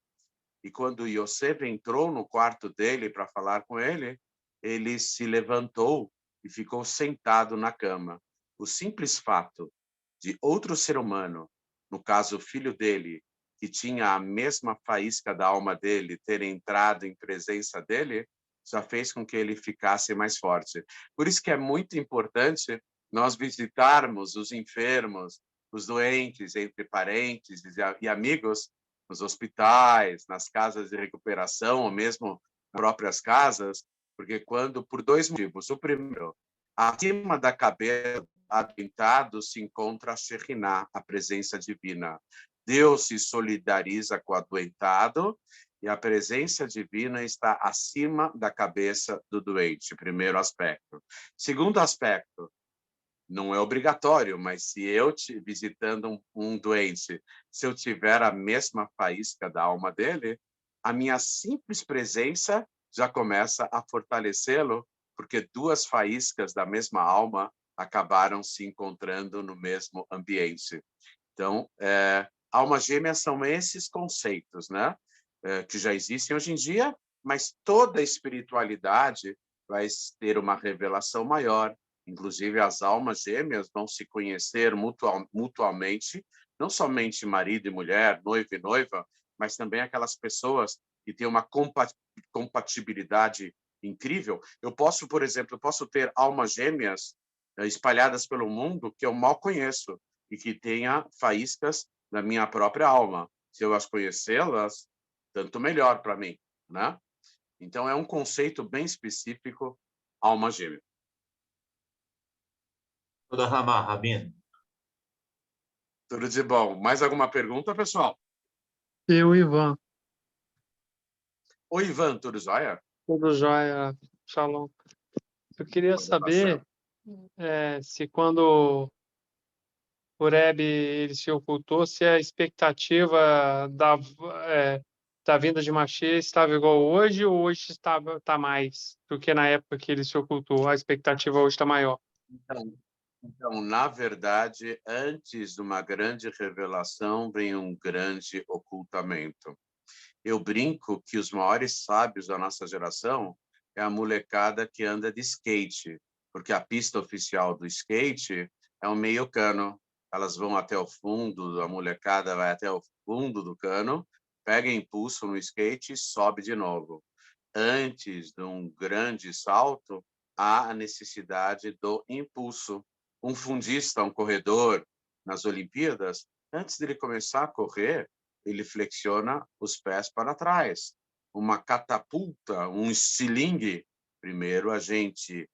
S1: E quando Yosef entrou no quarto dele para falar com ele, ele se levantou e ficou sentado na cama. O simples fato de outro ser humano, no caso o filho dele, que tinha a mesma faísca da alma dele, ter entrado em presença dele, já fez com que ele ficasse mais forte. Por isso que é muito importante nós visitarmos os enfermos, os doentes, entre parentes e amigos, nos hospitais, nas casas de recuperação, ou mesmo nas próprias casas, porque por dois motivos. O primeiro, acima da cabeça do adoentado se encontra a Shekhinah, a presença divina. Deus se solidariza com o adoentado e a presença divina está acima da cabeça do doente, primeiro aspecto. Segundo aspecto, não é obrigatório, mas se eu visitando um doente, se eu tiver a mesma faísca da alma dele, a minha simples presença já começa a fortalecê-lo, porque duas faíscas da mesma alma acabaram se encontrando no mesmo ambiente. Então, almas gêmeas são esses conceitos, né? Que já existem hoje em dia, mas toda a espiritualidade vai ter uma revelação maior. Inclusive, as almas gêmeas vão se conhecer mutuamente, não somente marido e mulher, noivo e noiva, mas também aquelas pessoas que têm uma compatibilidade incrível. Eu posso, por exemplo, ter almas gêmeas espalhadas pelo mundo que eu mal conheço e que tenha faíscas da minha própria alma. Se eu as conhecê-las, tanto melhor para mim, né? Então, é um conceito bem específico, alma gêmea.
S3: Toda Ramá, Rabino.
S1: Tudo de bom. Mais alguma pergunta, pessoal?
S5: Eu, Ivan,
S1: Oi, Ivan, tudo jóia?
S5: tudo jóia, Shalom. Eu queria
S1: Pode passar.
S5: saber se quando o Rebbe ele se ocultou, se a expectativa da vinda de Mashiach estava igual hoje ou hoje está mais do que na época que ele se ocultou? A expectativa hoje está maior.
S1: Então, na verdade, antes de uma grande revelação, vem um grande ocultamento. Eu brinco que os maiores sábios da nossa geração é a molecada que anda de skate, porque a pista oficial do skate é um meio cano. Elas vão até o fundo, a molecada vai até o fundo do cano, pega impulso no skate e sobe de novo. Antes de um grande salto, há a necessidade do impulso. Um fundista, um corredor nas Olimpíadas, antes de ele começar a correr, ele flexiona os pés para trás. Uma catapulta, um estilingue, primeiro a gente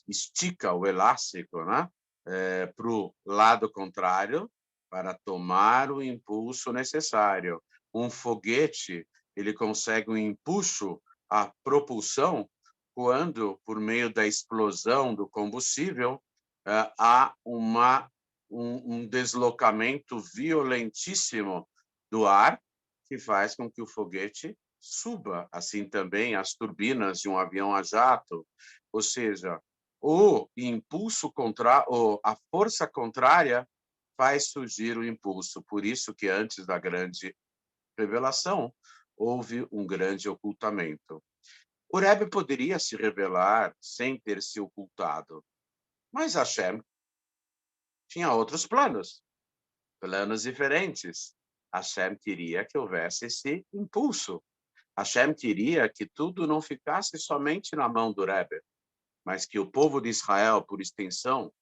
S1: estica o elástico, né? Para o lado contrário, para tomar o impulso necessário. Um foguete, ele consegue um impulso, a propulsão, quando, por meio da explosão do combustível, há um deslocamento violentíssimo do ar que faz com que o foguete suba. Assim também as turbinas de um avião a jato. Ou seja, o impulso a força contrária faz surgir o impulso. Por isso que antes da grande revelação houve um grande ocultamento. O Rebbe poderia se revelar sem ter se ocultado, mas Hashem tinha outros planos diferentes. Hashem queria que houvesse esse impulso. Hashem queria que tudo não ficasse somente na mão do Rebbe, mas que o povo de Israel, por extensão,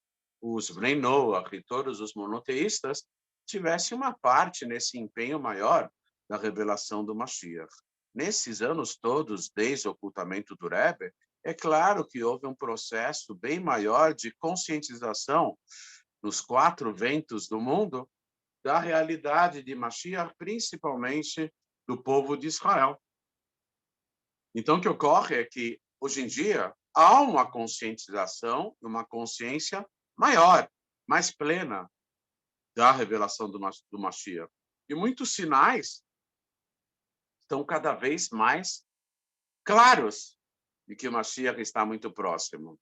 S1: os Bnei Noach e todos os monoteístas, tivessem uma parte nesse empenho maior da revelação do Mashiach. Nesses anos todos, desde o ocultamento do Rebbe, É claro que houve um processo bem maior de conscientização nos 4 ventos do mundo da realidade de Mashiach, principalmente do povo de Israel. Então, o que ocorre é que, hoje em dia, há uma conscientização, uma consciência maior, mais plena da revelação do Mashiach. E muitos sinais estão cada vez mais claros de que o Mashiach está muito próximo.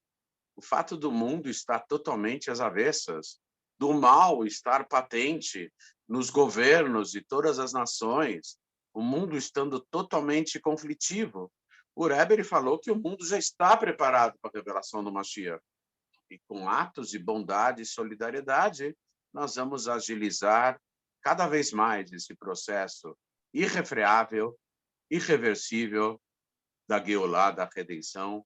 S1: O fato do mundo estar totalmente às avessas, do mal estar patente nos governos de todas as nações, o mundo estando totalmente conflitivo. O Rebbe ele falou que o mundo já está preparado para a revelação do Mashiach. E com atos de bondade e solidariedade, nós vamos agilizar cada vez mais esse processo irrefreável, irreversível da Geolá, da redenção,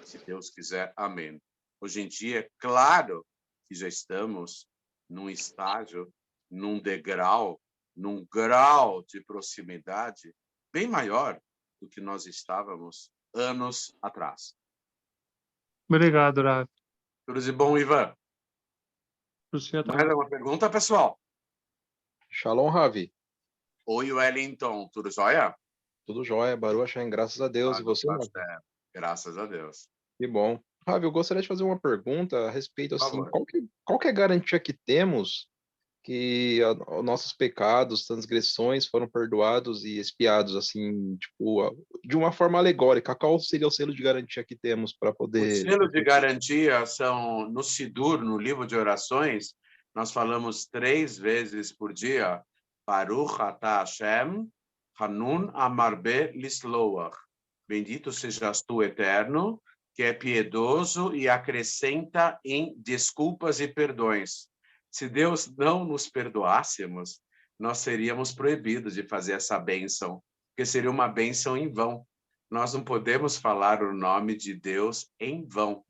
S1: se Deus quiser. Amém. Hoje em dia, é claro que já estamos num estágio, num degrau, num grau de proximidade bem maior do que nós estávamos anos atrás.
S5: Obrigado, Rav.
S1: Tudo de bom, Ivan?
S5: Pro senhor
S1: Mais
S5: também.
S1: alguma pergunta, pessoal?
S6: Shalom, Ravi.
S1: Oi, Wellington. Tudo jóia?
S6: Tudo jóia, Baruch Hashem, graças a Deus. E você, Ravi?
S1: Graças a Deus.
S6: Que bom. Ravi, eu gostaria de fazer uma pergunta a respeito,
S1: Por
S6: assim,
S1: favor.
S6: qual que é a garantia que temos que os nossos pecados, transgressões foram perdoados e expiados, assim, tipo, de uma forma alegórica? Qual seria o selo de garantia que temos para
S1: O
S6: poder...
S1: selo de garantia são, no Sidur, no livro de orações, nós falamos 3 vezes por dia, Baruch atah Hashem, Hanun amarbe lisloach. Bendito sejas tu, Eterno, que é piedoso e acrescenta em desculpas e perdões. Se Deus não nos perdoássemos, nós seríamos proibidos de fazer essa bênção, porque seria uma bênção em vão. Nós não podemos falar o nome de Deus em vão.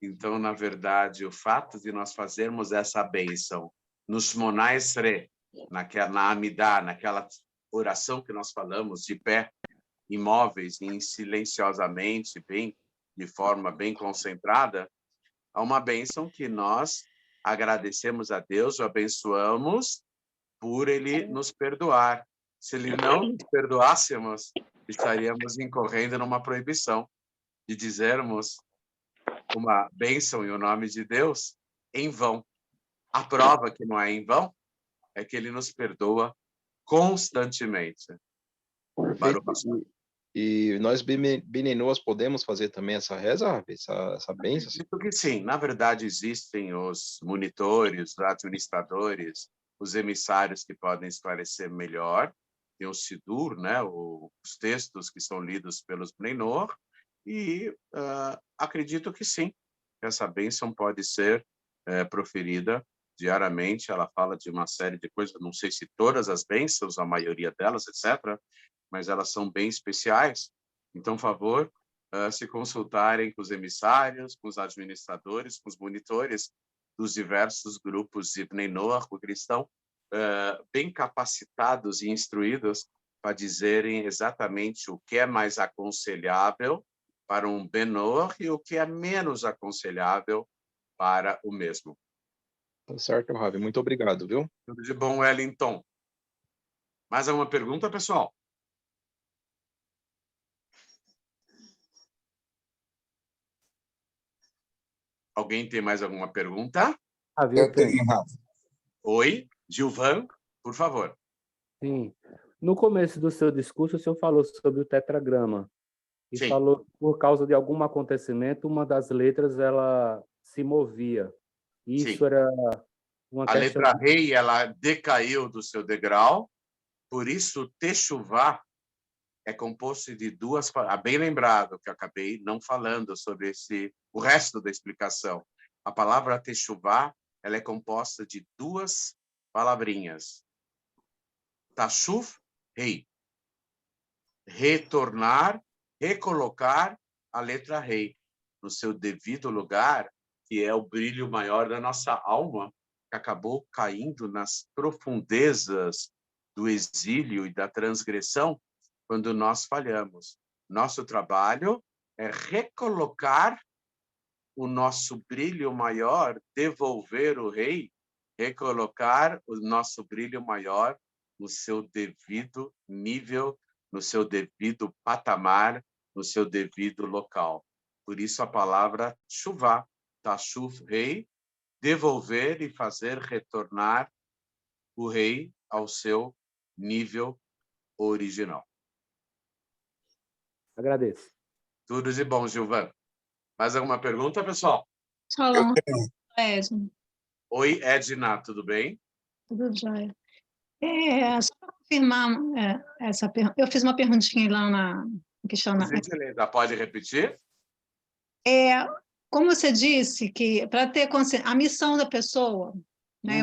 S1: Então, na verdade, o fato de nós fazermos essa bênção no Shmona Esrei, na Amidá, naquela oração que nós falamos de pé, imóveis, e silenciosamente, de forma bem concentrada, há uma bênção que nós agradecemos a Deus, o abençoamos por Ele nos perdoar. Se Ele não nos perdoássemos, estaríamos incorrendo numa proibição de dizermos uma bênção em o nome de Deus em vão. A prova que não é em vão é que Ele nos perdoa constantemente.
S6: Perfeito. E nós, Benenoas, podemos fazer também essa reza, Ravi? Essa bênção?
S1: Acredito que sim. Na verdade, existem os monitores, os administradores, os emissários que podem esclarecer melhor. Tem o Sidur, né? Os textos que são lidos pelos Benenor. E acredito que sim, que essa bênção pode ser proferida diariamente. Ela fala de uma série de coisas, não sei se todas as bênçãos, a maioria delas, etc., mas elas são bem especiais. Então, por favor, se consultarem com os emissários, com os administradores, com os monitores dos diversos grupos de Bnei Noach, o cristão, bem capacitados e instruídos para dizerem exatamente o que é mais aconselhável para um Ben Noach e o que é menos aconselhável para o mesmo.
S6: Tá certo, Ravi. Muito obrigado, viu?
S1: Tudo de bom, Wellington. Mais alguma pergunta, pessoal? Alguém tem mais alguma pergunta?
S4: Eu tenho.
S7: Rafa.
S1: Oi, Gilvan, por favor.
S4: Sim. No começo do seu discurso, o senhor falou sobre o tetragrama. E
S1: Sim.
S4: falou que, por causa de algum acontecimento, uma das letras ela se movia. Isso
S1: Sim.
S4: era uma
S1: A
S4: questão...
S1: letra rei, ela decaiu do seu degrau, por isso Techuvá é composto de 2 palavras. Bem lembrado que eu acabei não falando sobre o resto da explicação. A palavra Techuvá, ela é composta de 2 palavrinhas. Tashuv, rei. Retornar, recolocar a letra rei no seu devido lugar, que é o brilho maior da nossa alma, que acabou caindo nas profundezas do exílio e da transgressão quando nós falhamos. Nosso trabalho é recolocar o nosso brilho maior, devolver o rei, recolocar o nosso brilho maior no seu devido nível, no seu devido patamar, no seu devido local. Por isso a palavra chuvá, tashuv, rei, devolver e fazer retornar o rei ao seu nível original.
S4: Agradeço.
S1: Tudo de bom, Gilvan. Mais alguma pergunta, pessoal?
S2: Shalom, Edson.
S1: Oi, Edna, tudo bem?
S2: Tudo jóia. Só para confirmar essa pergunta, eu fiz uma perguntinha lá no questionário.
S1: Gentileza, pode repetir?
S2: Como você disse, que para ter consciência, a missão da pessoa, né,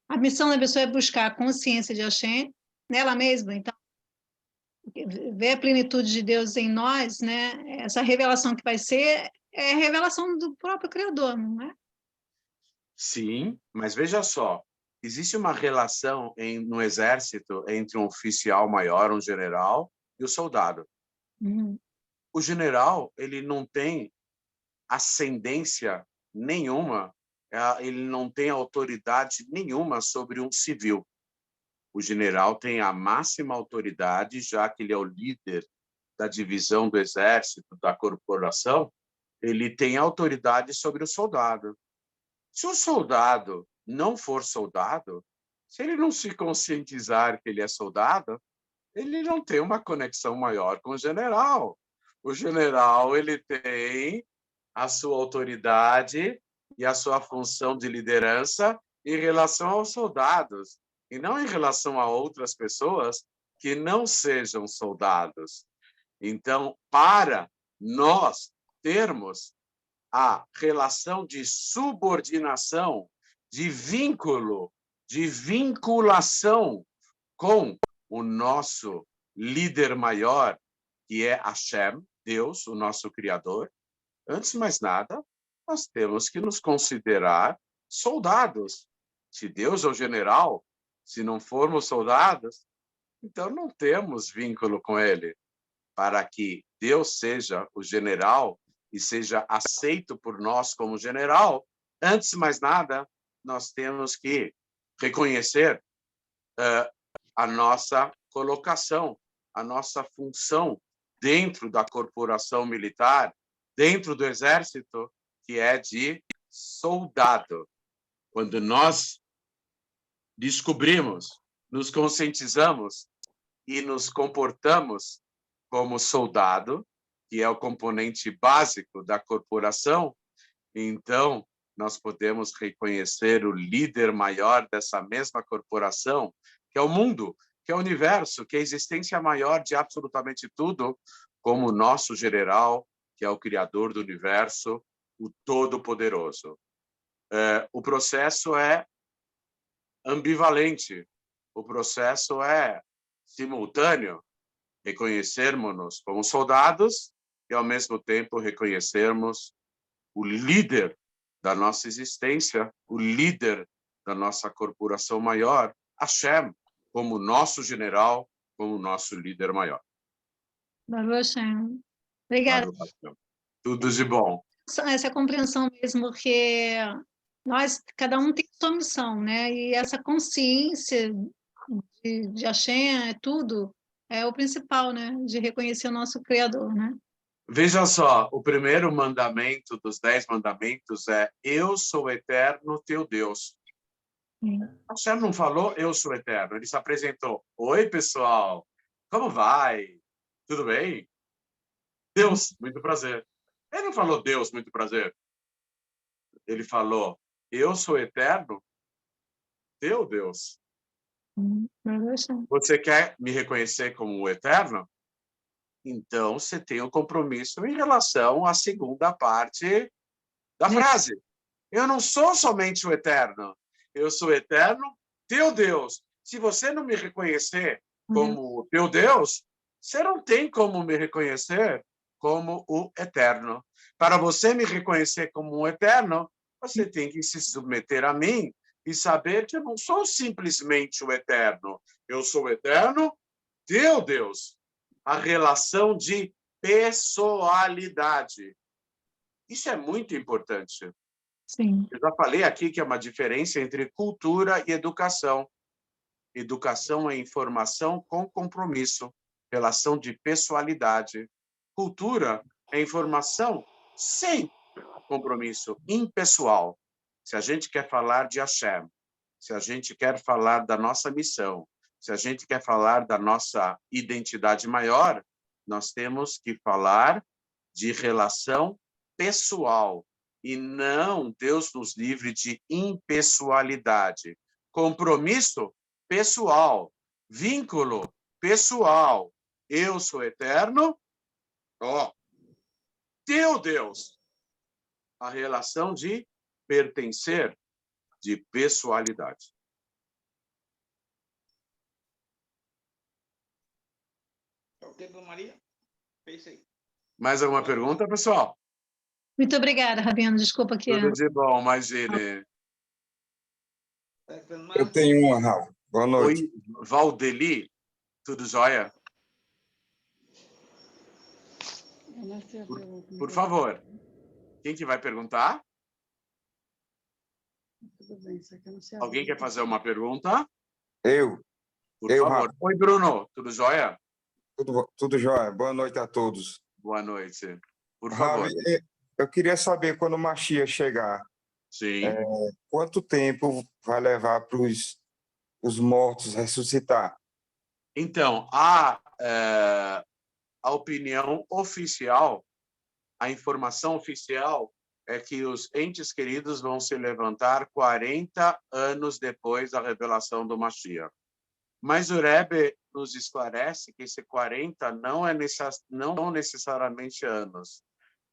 S2: a missão da pessoa é buscar a consciência de Hashem nela mesma, então, ver a plenitude de Deus em nós, né, essa revelação que vai ser é a revelação do próprio Criador, não é?
S1: Sim, mas veja só, existe uma relação no exército entre um oficial maior, um general, e o soldado. O general, ele não tem ascendência nenhuma, ele não tem autoridade nenhuma sobre um civil. O general tem a máxima autoridade, já que ele é o líder da divisão do exército, da corporação, ele tem autoridade sobre o soldado. Se o soldado não for soldado, se ele não se conscientizar que ele é soldado, ele não tem uma conexão maior com o general. O general, ele tem a sua autoridade e a sua função de liderança em relação aos soldados, e não em relação a outras pessoas que não sejam soldados. Então, para nós termos a relação de subordinação, de vínculo, de vinculação com o nosso líder maior, que é Hashem, Deus, o nosso Criador, antes de mais nada, nós temos que nos considerar soldados. Se Deus é o general, se não formos soldados, então não temos vínculo com ele. Para que Deus seja o general e seja aceito por nós como general, antes de mais nada, nós temos que reconhecer a nossa colocação, a nossa função dentro da corporação militar, dentro do exército, que é de soldado. Quando nós descobrimos, nos conscientizamos e nos comportamos como soldado, que é o componente básico da corporação, então nós podemos reconhecer o líder maior dessa mesma corporação, que é o mundo, que é o universo, que é a existência maior de absolutamente tudo, como o nosso general, que é o Criador do universo, o Todo-Poderoso. O processo é ambivalente, o processo é simultâneo, reconhecermos-nos como soldados e, ao mesmo tempo, reconhecermos o líder da nossa existência, o líder da nossa corporação maior, Hashem, como nosso general, como nosso líder maior.
S2: Baruch Hashem. Obrigada.
S1: Tudo de bom.
S2: Essa compreensão mesmo que nós, cada um tem sua missão, né? E essa consciência de Hashem é tudo, é o principal, né? De reconhecer o nosso Criador, né?
S1: Veja só, o primeiro mandamento dos 10 mandamentos é: eu sou eterno, teu Deus. Hashem não falou eu sou eterno, ele se apresentou: oi, pessoal, como vai? Tudo bem? Deus, muito prazer. Ele não falou Deus, muito prazer. Ele falou: eu sou eterno, teu Deus. Você quer me reconhecer como o eterno? Então, você tem um compromisso em relação à segunda parte da frase. Eu não sou somente o eterno. Eu sou eterno, teu Deus. Se você não me reconhecer como teu Deus, você não tem como me reconhecer como o eterno. Para você me reconhecer como um eterno, você tem que se submeter a mim e saber que eu não sou simplesmente o eterno. Eu sou o eterno, teu Deus. A relação de pessoalidade. Isso é muito importante.
S2: Sim.
S1: Eu já falei aqui que é uma diferença entre cultura e educação. Educação é informação com compromisso, relação de pessoalidade. Cultura é informação sem compromisso, impessoal. Se a gente quer falar de Hashem, se a gente quer falar da nossa missão, se a gente quer falar da nossa identidade maior, nós temos que falar de relação pessoal e não, Deus nos livre, de impessoalidade. Compromisso pessoal, vínculo pessoal. Eu sou eterno, teu Deus. A relação de pertencer, de pessoalidade.
S7: Ok, Dona Maria? Fez aí.
S1: Mais alguma pergunta, pessoal?
S2: Muito obrigada, Rabino. Desculpa que...
S1: Tudo de bom, imagine.
S8: Eu tenho uma, Raul. Boa noite.
S1: Oi, Valdeli, tudo jóia? Por favor. Quem que vai perguntar? Alguém quer fazer uma pergunta?
S8: Eu,
S1: Por
S8: Eu,
S1: favor.
S8: Rafa.
S1: Oi, Bruno, tudo jóia?
S8: tudo jóia. Boa noite a todos.
S1: Boa noite. Por
S8: Raul,
S1: favor.
S8: eu queria saber, quando o Mashiach chegar,
S1: Sim.
S8: quanto tempo vai levar para os mortos ressuscitar?
S1: Então, a opinião oficial, a informação oficial é que os entes queridos vão se levantar 40 anos depois da revelação do Mashiach. Mas o Rebbe nos esclarece que esse 40 não necessariamente anos.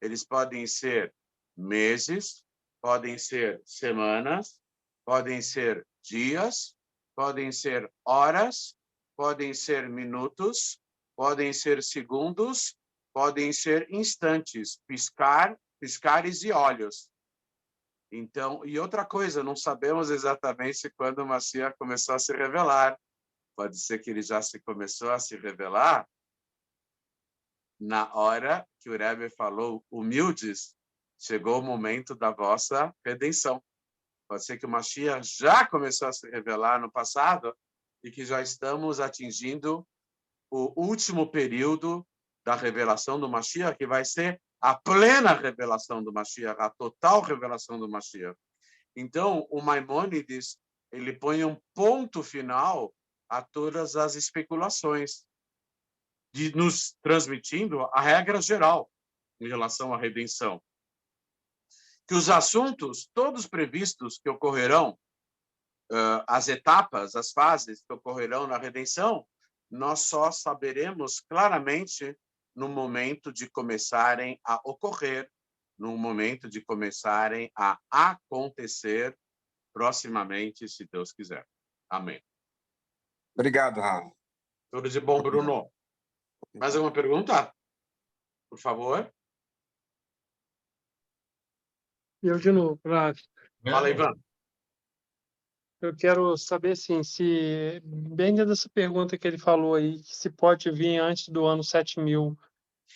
S1: Eles podem ser meses, podem ser semanas, podem ser dias, podem ser horas, podem ser minutos, podem ser segundos, podem ser instantes, piscares de olhos. Então, e outra coisa, não sabemos exatamente quando o Mashiach começou a se revelar. Pode ser que ele já começou a se revelar na hora que o Rebbe falou, humildes, chegou o momento da vossa redenção. Pode ser que o Mashiach já começou a se revelar no passado e que já estamos atingindo o último período da revelação do Mashiach, que vai ser a plena revelação do Mashiach, a total revelação do Mashiach. Então, o Maimônides, ele põe um ponto final a todas as especulações, nos transmitindo a regra geral em relação à redenção. Que os assuntos todos previstos que ocorrerão, as etapas, as fases que ocorrerão na redenção, nós só saberemos claramente no momento de começarem a ocorrer, no momento de começarem a acontecer proximamente, se Deus quiser. Amém.
S8: Obrigado, Raul.
S1: Tudo de bom, Bruno. Mais alguma pergunta? Por favor.
S5: Eu de novo, Rav.
S1: Fala, Ivan.
S5: Eu quero saber, assim, se, bem dentro dessa pergunta que ele falou aí, que se pode vir antes do ano 7000.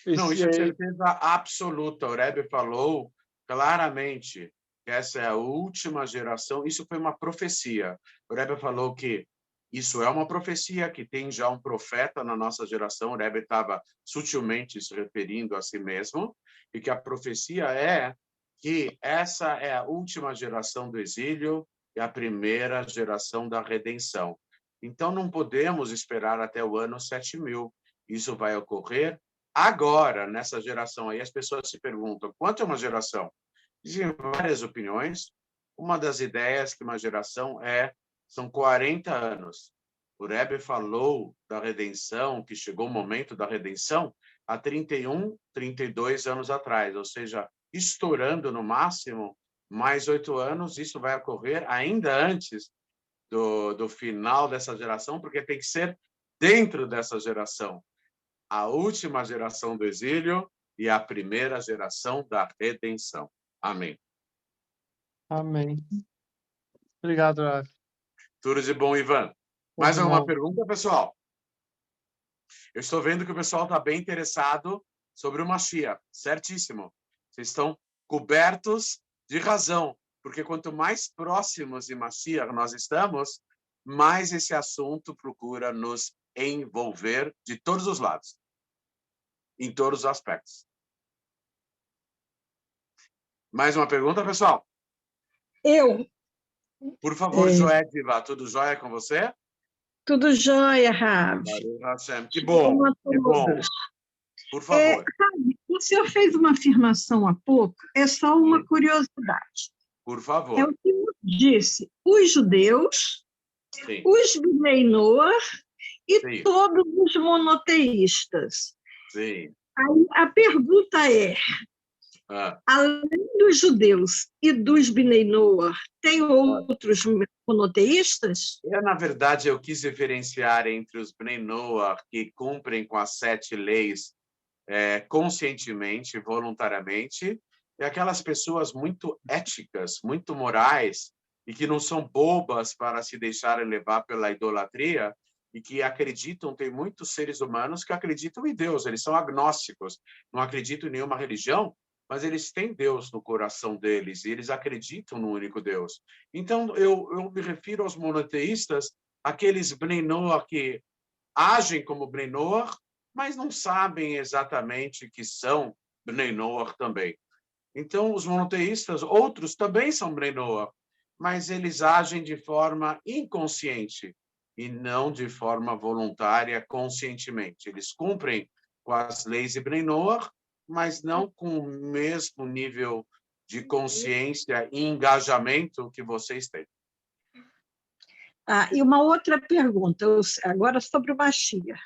S1: Não, isso é certeza absoluta. O Rebbe falou claramente que essa é a última geração. Isso foi uma profecia. O Rebbe falou que isso é uma profecia, que tem já um profeta na nossa geração. O Rebbe estava sutilmente se referindo a si mesmo, e que a profecia é que essa é a última geração do exílio e a primeira geração da redenção. Então, não podemos esperar até o ano 7000. Isso vai ocorrer agora, nessa geração aí. As pessoas se perguntam, quanto é uma geração? Existem várias opiniões. Uma das ideias que uma geração são 40 anos. O Rebbe falou da redenção, que chegou o momento da redenção, há 31, 32 anos atrás, ou seja, estourando no máximo mais 8 anos. Isso vai ocorrer ainda antes do final dessa geração, porque tem que ser dentro dessa geração. A última geração do exílio e a primeira geração da redenção. Amém.
S5: Amém. Obrigado, Rav.
S1: Tudo de bom, Ivan. Mais alguma pergunta, pessoal? Eu estou vendo que o pessoal está bem interessado sobre o Mashiach. Certíssimo. Vocês estão cobertos de razão, porque quanto mais próximos de Mashiach nós estamos, mais esse assunto procura nos envolver de todos os lados, em todos os aspectos. Mais uma pergunta, pessoal?
S9: Eu.
S1: Por favor, Joediva, tudo jóia com você?
S9: Tudo jóia, Rav.
S1: Baruch Hashem. Que bom, que bom. Por favor.
S9: Rav, o senhor fez uma afirmação há pouco, é só uma curiosidade.
S1: Por favor.
S9: É o que nos disse os judeus,
S1: Sim.
S9: os Bnei Noach e
S1: Sim.
S9: todos os monoteístas.
S1: Sim.
S9: Aí a pergunta é, além dos judeus e dos Bnei Noach, tem outros monoteístas?
S1: Na verdade, eu quis diferenciar entre os Bnei Noach, que cumprem com as 7 leis conscientemente, voluntariamente, e aquelas pessoas muito éticas, muito morais, e que não são bobas para se deixarem levar pela idolatria, e que acreditam, tem muitos seres humanos que acreditam em Deus, eles são agnósticos, não acreditam em nenhuma religião, mas eles têm Deus no coração deles, e eles acreditam no único Deus. Então, eu me refiro aos monoteístas, aqueles Bnei Noach que agem como Bnei Noach, mas não sabem exatamente que são Bnei Noach também. Então, os monoteístas, outros também são Bnei Noach, mas eles agem de forma inconsciente e não de forma voluntária, conscientemente. Eles cumprem com as leis de Bnei Noach, mas não com o mesmo nível de consciência e engajamento que vocês têm.
S9: E uma outra pergunta, agora sobre o Mashiach.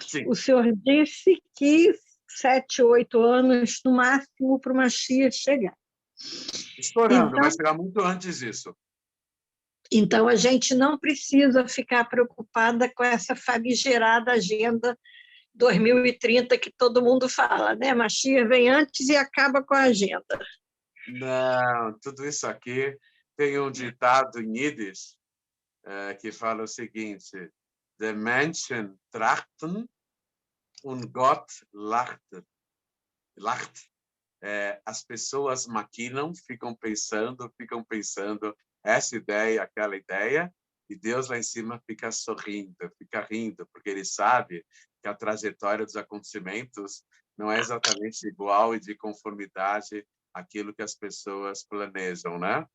S1: Sim.
S9: O senhor disse que 7, 8 anos, no máximo, para o Mashiach chegar.
S1: Estourando,
S9: então,
S1: vai chegar muito antes disso.
S9: Então, a gente não precisa ficar preocupada com essa famigerada agenda 2030 que todo mundo fala, né? Mashiach vem antes e acaba com a agenda.
S1: Não, tudo isso aqui tem um ditado em Yiddish que fala o seguinte: "Die Menschen trachten und Gott lacht." As pessoas maquinam, ficam pensando essa ideia, aquela ideia, e Deus lá em cima fica sorrindo, fica rindo, porque ele sabe que a trajetória dos acontecimentos não é exatamente igual e de conformidade àquilo que as pessoas planejam, né?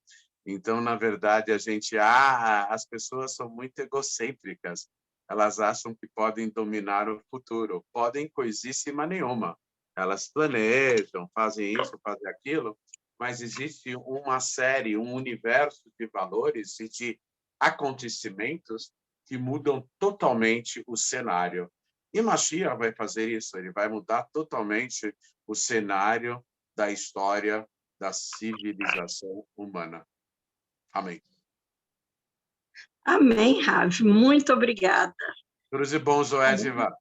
S1: Então, na verdade, as pessoas são muito egocêntricas. Elas acham que podem dominar o futuro. Podem coisíssima nenhuma. Elas planejam, fazem isso, fazem aquilo, mas existe uma série, um universo de valores e de acontecimentos que mudam totalmente o cenário. E Mashiach vai fazer isso, ele vai mudar totalmente o cenário da história da civilização humana. Amém.
S9: Amém, Rav. Muito obrigada.
S1: Tudo de bom, Joediva.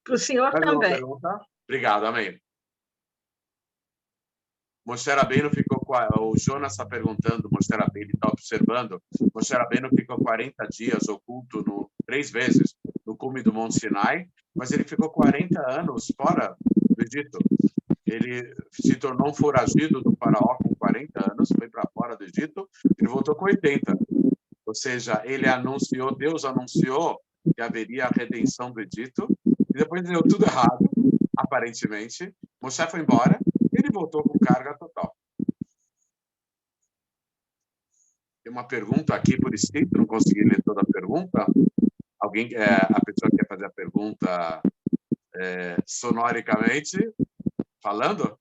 S9: Para o senhor
S1: Mais
S9: também.
S1: Pergunta? Obrigado, amém. Moshe Rabbeinu ficou... O Jonas está perguntando, Moshe Rabbeinu está observando, Moshe Rabbeinu ficou 40 dias oculto 3 vezes no cume do Monte Sinai, mas ele ficou 40 anos fora do Egito. Ele se tornou um foragido do faraó com 40 anos, foi para fora do Egito, ele voltou com 80. Ou seja, Deus anunciou que haveria a redenção do Egito, e depois deu tudo errado, aparentemente. Moshe foi embora, ele voltou com carga total. Tem uma pergunta aqui por escrito, não consegui ler toda a pergunta. A pessoa quer fazer a pergunta sonoricamente, falando?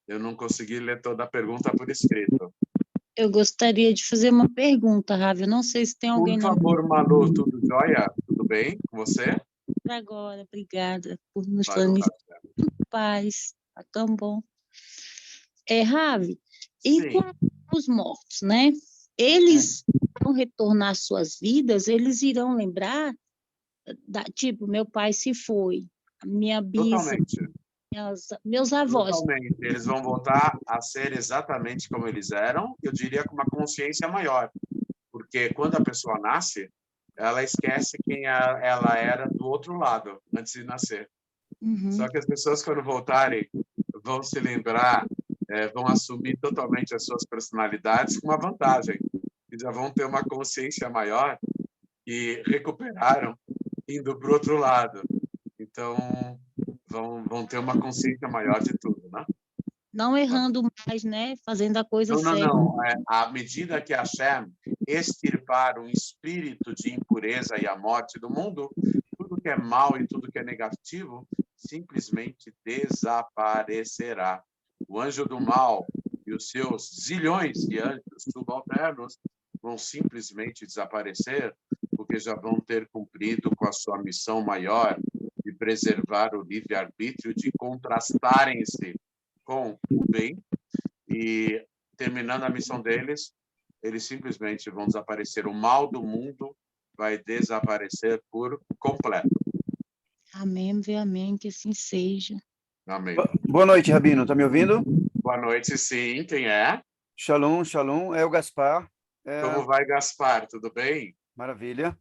S1: Eu não consegui ler toda a pergunta por escrito.
S10: Eu gostaria de fazer uma pergunta, Ravi. Eu não sei se tem alguém...
S1: Por favor, Malu, tudo jóia? Tudo bem com você?
S10: Agora, obrigada por nos transmitir paz. Tá tão bom. Ravi, e com os mortos, né? Eles vão retornar às suas vidas, eles irão lembrar, tipo, meu pai se foi, a minha bisa, meus avós.
S1: Totalmente. Eles vão voltar a ser exatamente como eles eram, eu diria com uma consciência maior. Porque quando a pessoa nasce, ela esquece quem ela era do outro lado, antes de nascer. Só que as pessoas, quando voltarem, vão se lembrar, vão assumir totalmente as suas personalidades com uma vantagem. E já vão ter uma consciência maior e recuperaram indo para o outro lado. Então, vão ter uma consciência maior de tudo, né?
S10: Não errando mais, né? Fazendo a coisa
S1: Não,
S10: certa.
S1: não. À medida que Hashem extirpar o espírito de impureza e a morte do mundo, tudo que é mal e tudo que é negativo simplesmente desaparecerá. O anjo do mal e os seus zilhões de anjos subalternos vão simplesmente desaparecer, porque já vão ter cumprido com a sua missão maior de preservar o livre-arbítrio, de contrastarem-se com o bem, e terminando a missão deles, eles simplesmente vão desaparecer. O mal do mundo vai desaparecer por completo.
S10: Amém, amém, que assim seja.
S1: Amém.
S11: Boa noite, Rabino. Tá me ouvindo?
S1: Boa noite, sim. Quem é?
S11: Shalom, shalom. É o Gaspar.
S1: Como vai, Gaspar? Tudo bem?
S11: Maravilha.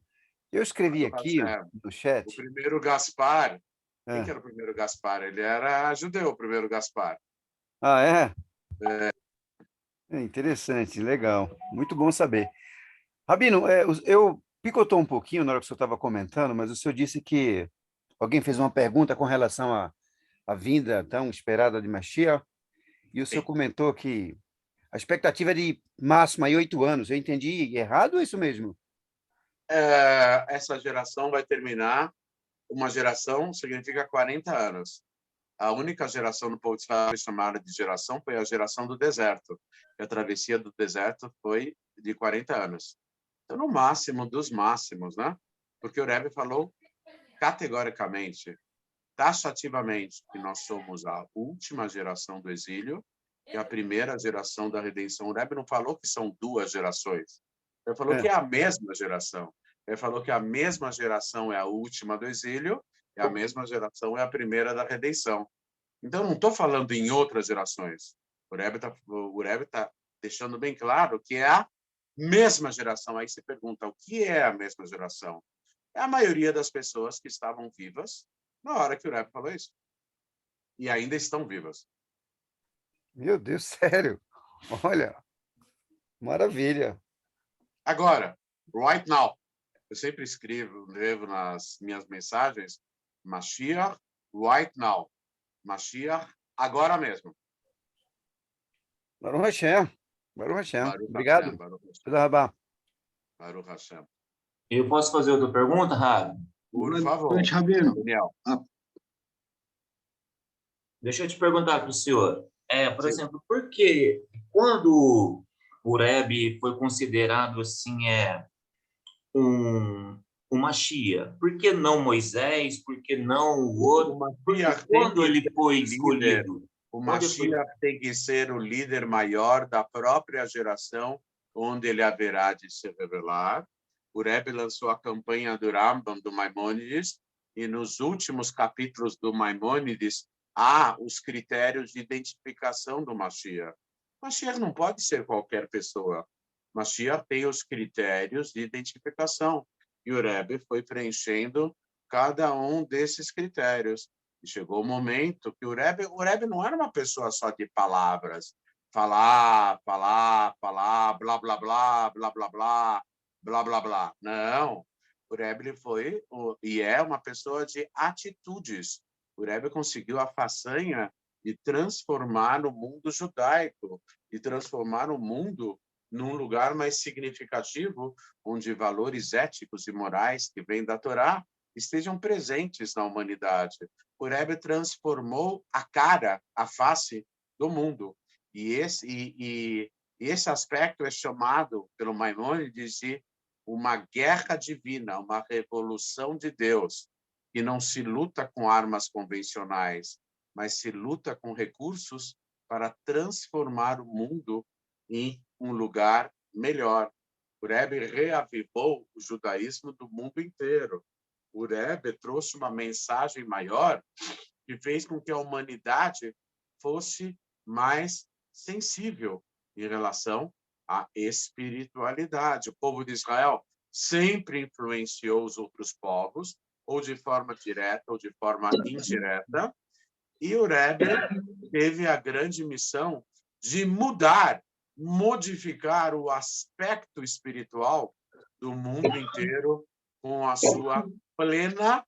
S11: Eu escrevi aqui no chat.
S1: O primeiro Gaspar. Quem que era o primeiro Gaspar? Ele era judeu, o primeiro Gaspar.
S11: Ah, é? É interessante, legal. Muito bom saber. Rabino, eu picotou um pouquinho na hora que o senhor estava comentando, mas o senhor disse que alguém fez uma pergunta com relação à vinda tão esperada de Mashiach, e o senhor comentou que a expectativa é de máximo aí 8 anos. Eu entendi errado ou é isso mesmo?
S1: Essa geração vai terminar. Uma geração significa 40 anos. A única geração do povo de Israel chamada de geração foi a geração do deserto. E a travessia do deserto foi de 40 anos. Então, no máximo dos máximos, né? Porque o Rebbe falou categoricamente, taxativamente, que nós somos a última geração do exílio e a primeira geração da redenção. O Rebbe não falou que são 2 gerações. Ele falou que é a mesma geração. Ele falou que a mesma geração é a última do exílio e a mesma geração é a primeira da redenção. Então, não estou falando em outras gerações. O Rebbe tá deixando bem claro que é a mesma geração. Aí você pergunta, o que é a mesma geração? É a maioria das pessoas que estavam vivas na hora que o Rebbe falou isso. E ainda estão vivas.
S11: Meu Deus, sério? Olha, maravilha.
S1: Agora, right now, eu sempre escrevo nas minhas mensagens, Mashiach, right now. Mashiach, agora mesmo.
S11: Baruch Hashem. Baruch Hashem. Obrigado.
S1: Baruch Hashem.
S3: Eu posso fazer outra pergunta, Rabi?
S1: Por favor.
S7: Boa noite, Rabino.
S1: Daniel.
S3: Deixa eu te perguntar para o senhor. Por exemplo, por que quando o Rebbe foi considerado assim um Mashiach, por que não Moisés? Por que não o outro? Quando ele foi escolhido?
S1: O Mashiach tem que ser o líder maior da própria geração onde ele haverá de se revelar. O Rebbe lançou a campanha do Rambam, do Maimônides, e nos últimos capítulos do Maimônides há os critérios de identificação do Mashiach. Mashiach não pode ser qualquer pessoa. Mashiach tem os critérios de identificação. E o Rebbe foi preenchendo cada um desses critérios. E chegou o momento que o Rebbe não era uma pessoa só de palavras. Falar, blá, blá, blá, blá, blá, blá, blá, blá, blá. Não. O Rebbe foi e é uma pessoa de atitudes. O Rebbe conseguiu a façanha de transformar o mundo judaico, de transformar o mundo num lugar mais significativo, onde valores éticos e morais que vêm da Torá estejam presentes na humanidade. O Rebbe transformou a cara, a face do mundo. E esse aspecto é chamado pelo Maimônides de uma guerra divina, uma revolução de Deus, que não se luta com armas convencionais, mas se luta com recursos para transformar o mundo em um lugar melhor. O Rebbe reavivou o judaísmo do mundo inteiro. O Rebbe trouxe uma mensagem maior que fez com que a humanidade fosse mais sensível em relação à espiritualidade. O povo de Israel sempre influenciou os outros povos ou de forma direta ou de forma indireta, e o Rebbe teve a grande missão de modificar o aspecto espiritual do mundo inteiro com a sua plena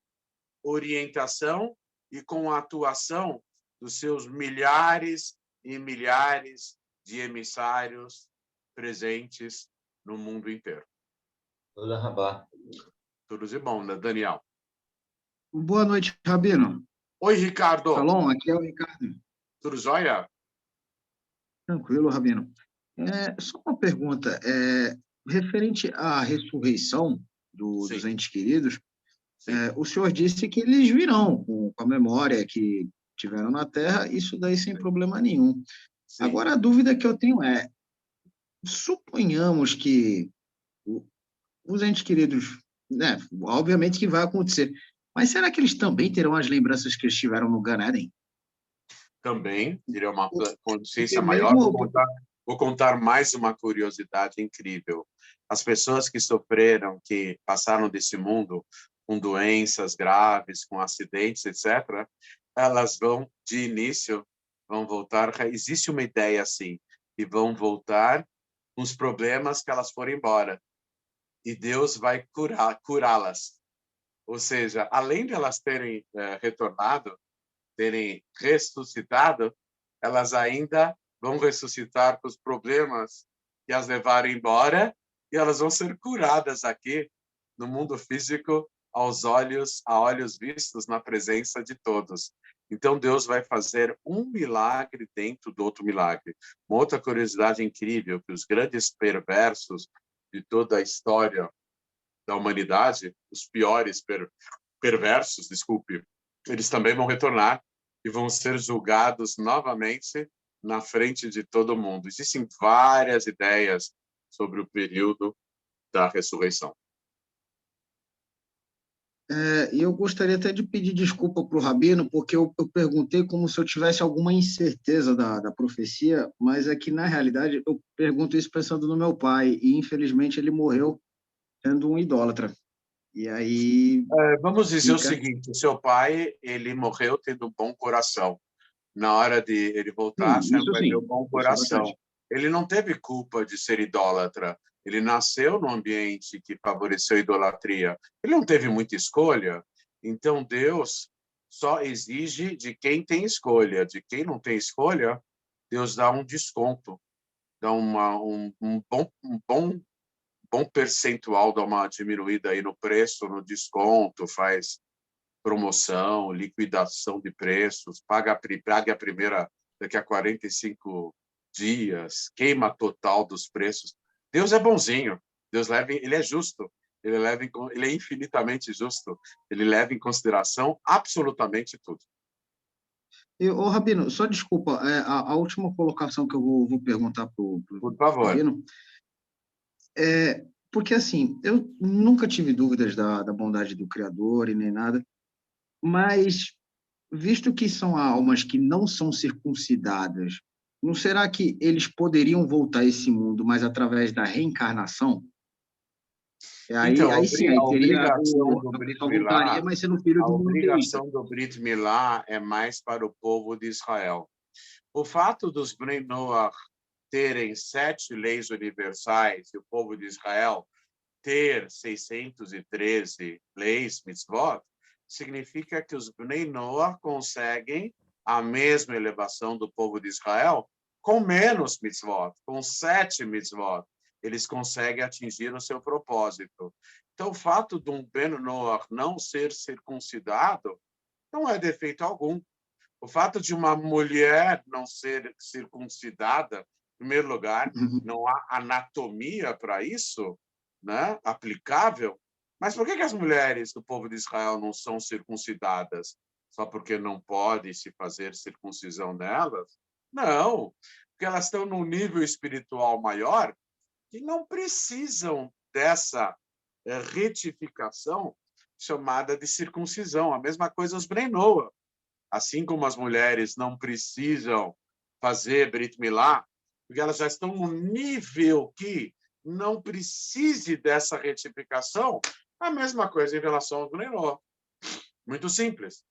S1: orientação e com a atuação dos seus milhares e milhares de emissários presentes no mundo inteiro. Tudo de bom, né, Daniel?
S7: Boa noite, Rabino.
S1: Oi, Ricardo.
S7: Shalom, aqui é o Ricardo.
S1: Tudo jóia?
S7: Tranquilo, Rabino. Só uma pergunta. Referente à ressurreição dos entes queridos, o senhor disse que eles virão com a memória que tiveram na Terra, isso daí sem problema nenhum.
S1: Sim.
S7: Agora, a dúvida que eu tenho é, suponhamos que os entes queridos, né, obviamente que vai acontecer, mas será que eles também terão as lembranças que eles tiveram no Gan Eden?
S1: Também, teria uma consciência maior. Vou contar mais uma curiosidade incrível. As pessoas que sofreram, que passaram desse mundo com doenças graves, com acidentes, etc., elas vão, de início, vão voltar. Existe uma ideia assim, que vão voltar com os problemas que elas foram embora. E Deus vai curá-las. Ou seja, além de elas terem retornado, terem ressuscitado, elas ainda vão ressuscitar com os problemas que as levaram embora e elas vão ser curadas aqui no mundo físico a olhos vistos na presença de todos. Então Deus vai fazer um milagre dentro do outro milagre. Uma outra curiosidade incrível, que os grandes perversos de toda a história da humanidade, os piores perversos, desculpe, eles também vão retornar e vão ser julgados novamente na frente de todo mundo. Existem várias ideias sobre o período da ressurreição.
S7: E eu gostaria até de pedir desculpa para o Rabino, porque eu perguntei como se eu tivesse alguma incerteza da profecia, mas é que, na realidade, eu pergunto isso pensando no meu pai, e infelizmente ele morreu sendo um idólatra. E aí...
S1: Vamos dizer o seguinte, o seu pai, ele morreu tendo um bom coração. Na hora de ele voltar, sempre vai ter um bom coração. Ele não teve culpa de ser idólatra. Ele nasceu num ambiente que favoreceu a idolatria. Ele não teve muita escolha. Então, Deus só exige de quem tem escolha. De quem não tem escolha, Deus dá um desconto. Dá um bom percentual, dá uma diminuída aí no preço, no desconto, faz promoção, liquidação de preços, paga a primeira daqui a 45 dias, queima total dos preços. Deus é bonzinho, ele é justo, ele é infinitamente justo, ele leva em consideração absolutamente tudo.
S7: Ô, Rabino, só desculpa, a última colocação que eu vou perguntar para o Rabino, porque assim, eu nunca tive dúvidas da bondade do Criador e nem nada, mas visto que são almas que não são circuncidadas, não será que eles poderiam voltar a esse mundo, mas através da reencarnação?
S1: Então,
S7: aí sim, aí teria
S1: do Brit Milá,
S7: mas sendo filho do
S1: obrigação do Brit Milá é mais para o povo de Israel. O fato dos Bnei Noach terem 7 leis universais e o povo de Israel ter 613 leis mitzvot, significa que os Bnei Noach conseguem a mesma elevação do povo de Israel com menos mitzvot, com 7 mitzvot. Eles conseguem atingir o seu propósito. Então, o fato de um Ben Noach não ser circuncidado não é defeito algum. O fato de uma mulher não ser circuncidada, em primeiro lugar, não há anatomia para isso, né, aplicável. Mas por que as mulheres do povo de Israel não são circuncidadas? Só porque não pode se fazer circuncisão nelas? Não, porque elas estão num nível espiritual maior que não precisam dessa retificação chamada de circuncisão. A mesma coisa os Bnei Noach. Assim como as mulheres não precisam fazer Brit Milá, porque elas já estão num nível que não precise dessa retificação, a mesma coisa em relação aos Bnei Noach. Muito simples.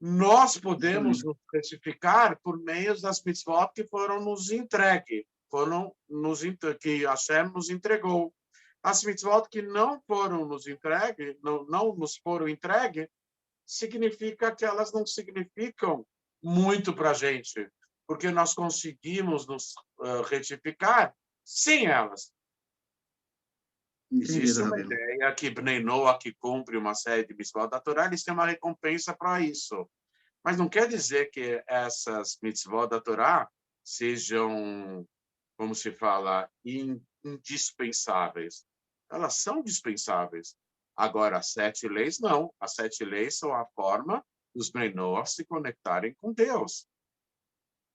S1: Nós podemos nos retificar por meio das mitzvot que foram nos entregue, que Hashem nos entregou. As mitzvot que não foram nos entregue, não nos foram entregue, significa que elas não significam muito para a gente, porque nós conseguimos nos retificar sem elas. Existe uma ideia que Bnei Noach, que cumpre uma série de mitzvot da Torá, eles têm uma recompensa para isso. Mas não quer dizer que essas mitzvot da Torá sejam, como se fala, indispensáveis. Elas são dispensáveis. Agora, as 7 leis, não. As 7 leis são a forma dos Bnei Noach se conectarem com Deus.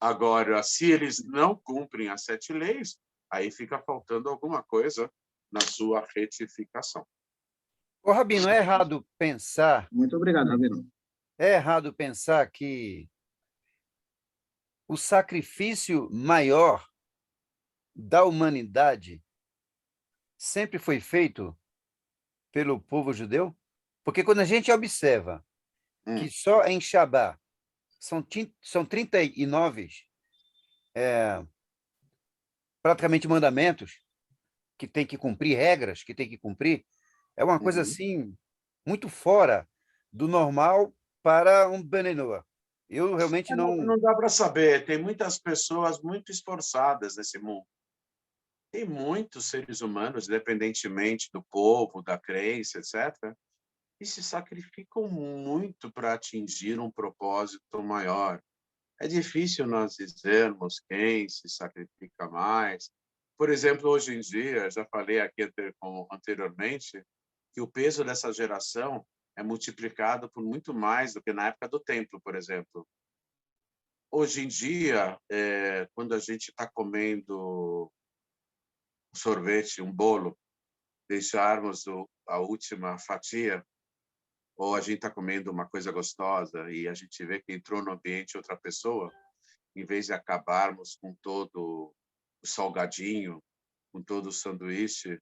S1: Agora, se eles não cumprem as 7 leis, aí fica faltando alguma coisa na sua retificação.
S11: Ô, Rabino, é errado pensar...
S7: Muito obrigado, Rabino.
S11: É errado pensar que o sacrifício maior da humanidade sempre foi feito pelo povo judeu? Porque quando a gente observa que só em Shabá são 39 praticamente mandamentos que tem que cumprir, regras que tem que cumprir, é uma coisa assim muito fora do normal para um Bnei Noach. Eu realmente
S1: não dá para saber. Tem muitas pessoas muito esforçadas nesse mundo. Tem muitos seres humanos, independentemente do povo, da crença, etc., que se sacrificam muito para atingir um propósito maior. É difícil nós dizermos quem se sacrifica mais. Por exemplo, hoje em dia, já falei aqui anteriormente, que o peso dessa geração é multiplicado por muito mais do que na época do templo, por exemplo. Hoje em dia, quando a gente está comendo um sorvete, um bolo, deixarmos a última fatia, ou a gente está comendo uma coisa gostosa e a gente vê que entrou no ambiente outra pessoa, em vez de acabarmos com todo o salgadinho, com todo o sanduíche,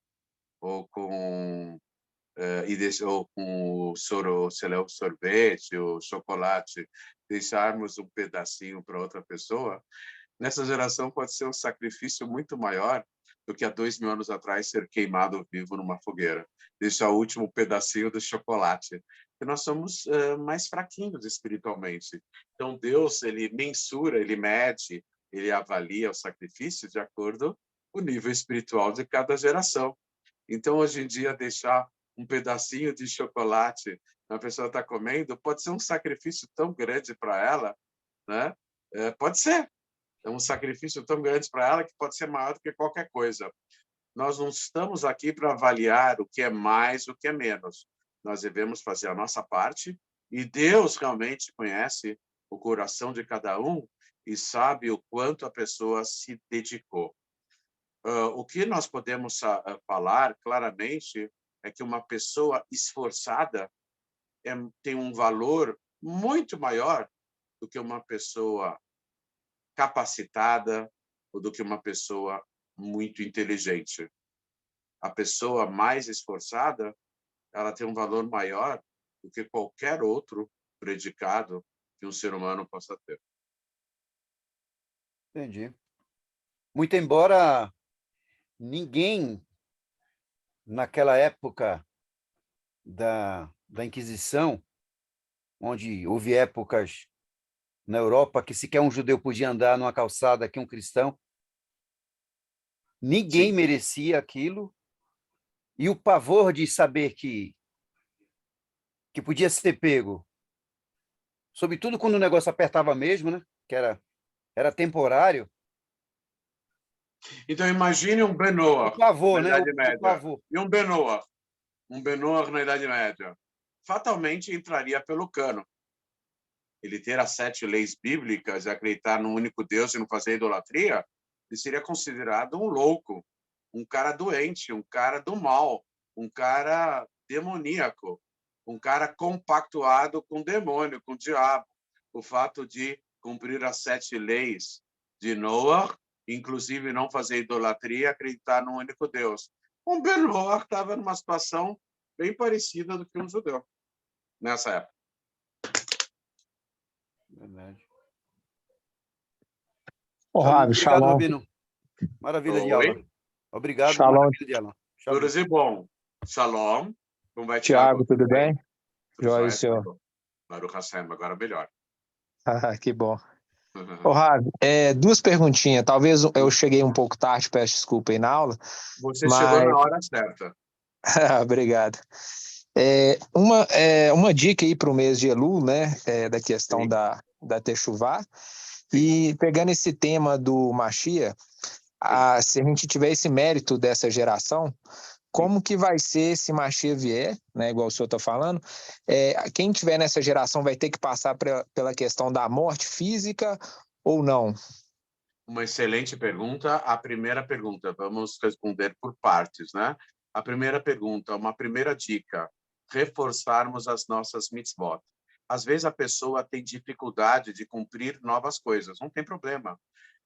S1: ou com o sorvete, o chocolate, deixarmos um pedacinho para outra pessoa, nessa geração pode ser um sacrifício muito maior do que há 2000 anos atrás ser queimado vivo numa fogueira, deixar o último pedacinho do chocolate. Porque nós somos mais fraquinhos espiritualmente. Então Deus, ele mensura, ele mede, ele avalia o sacrifício de acordo com o nível espiritual de cada geração. Então hoje em dia deixar um pedacinho de chocolate a pessoa está comendo pode ser um sacrifício tão grande para ela, né? Pode ser. É um sacrifício tão grande para ela que pode ser maior do que qualquer coisa. Nós não estamos aqui para avaliar o que é mais, o que é menos. Nós devemos fazer a nossa parte e Deus realmente conhece o coração de cada um e sabe o quanto a pessoa se dedicou. O que nós podemos falar claramente é que uma pessoa esforçada tem um valor muito maior do que uma pessoa capacitada ou do que uma pessoa muito inteligente. A pessoa mais esforçada, ela tem um valor maior do que qualquer outro predicado que um ser humano possa ter.
S11: Entendi. Muito embora ninguém, naquela época da Inquisição, onde houve épocas na Europa que sequer um judeu podia andar numa calçada que um cristão, ninguém merecia aquilo, e o pavor de saber que podia ser pego, sobretudo quando o negócio apertava mesmo, né? Que era temporário.
S1: Então imagine um Bnei Noach na Idade Média e um Bnei Noach na Idade Média. Fatalmente entraria pelo cano. Ele ter as 7 leis bíblicas, acreditar num único Deus e não fazer idolatria, ele seria considerado um louco, um cara doente, um cara do mal, um cara demoníaco, um cara compactuado com o demônio, com o diabo. O fato de cumprir as 7 leis de Noah, inclusive não fazer idolatria, acreditar num único Deus. Um Bnei Noach estava numa situação bem parecida do que um judeu. nessa época.
S11: Verdade.
S12: Ravi,
S11: obrigado,
S12: shalom.
S11: Rabino. Maravilha de aula.
S1: Oi.
S11: Obrigado,
S12: Shalom.
S11: maravilha de aula. Shalom.
S1: Tudo de bom. Shalom. Como vai,
S12: Tiago,
S1: Tiago?
S12: tudo bem?
S1: Tudo
S12: Joia,
S1: jóia,
S12: senhor.
S1: tudo. Baruch Hashem, agora melhor.
S12: Que bom. Ravi, duas perguntinhas. Talvez eu cheguei um pouco tarde, peço desculpa aí na aula.
S1: Você chegou na hora certa.
S12: Obrigado. Uma dica aí para o mês de Elul, né? Da questão da Techuvá. E pegando esse tema do Mashiach, se a gente tiver esse mérito dessa geração, como que vai ser se Mashiach vier, né, igual o senhor está falando? Quem tiver nessa geração vai ter que passar pela questão da morte física ou não?
S1: Uma excelente pergunta. A primeira pergunta, vamos responder por partes, né? A primeira pergunta, uma primeira dica, reforçarmos as nossas mitzvot. Às vezes a pessoa tem dificuldade de cumprir novas coisas, não tem problema.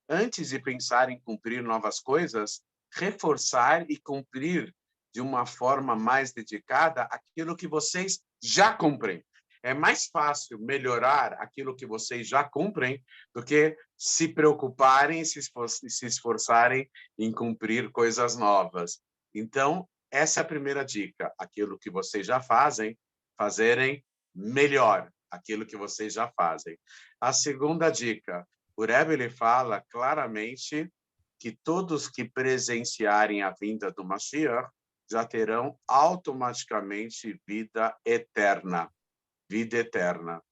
S1: Antes de pensar em cumprir novas coisas, reforçar e cumprir de uma forma mais dedicada aquilo que vocês já cumprem. É mais fácil melhorar aquilo que vocês já cumprem do que se preocuparem e se esforçarem em cumprir coisas novas. Então, essa é a primeira dica. Aquilo que vocês já fazem, fazerem melhor aquilo que vocês já fazem. A segunda dica, o Rebbe ele fala claramente que todos que presenciarem a vinda do Mashiach já terão automaticamente vida eterna. Vida eterna.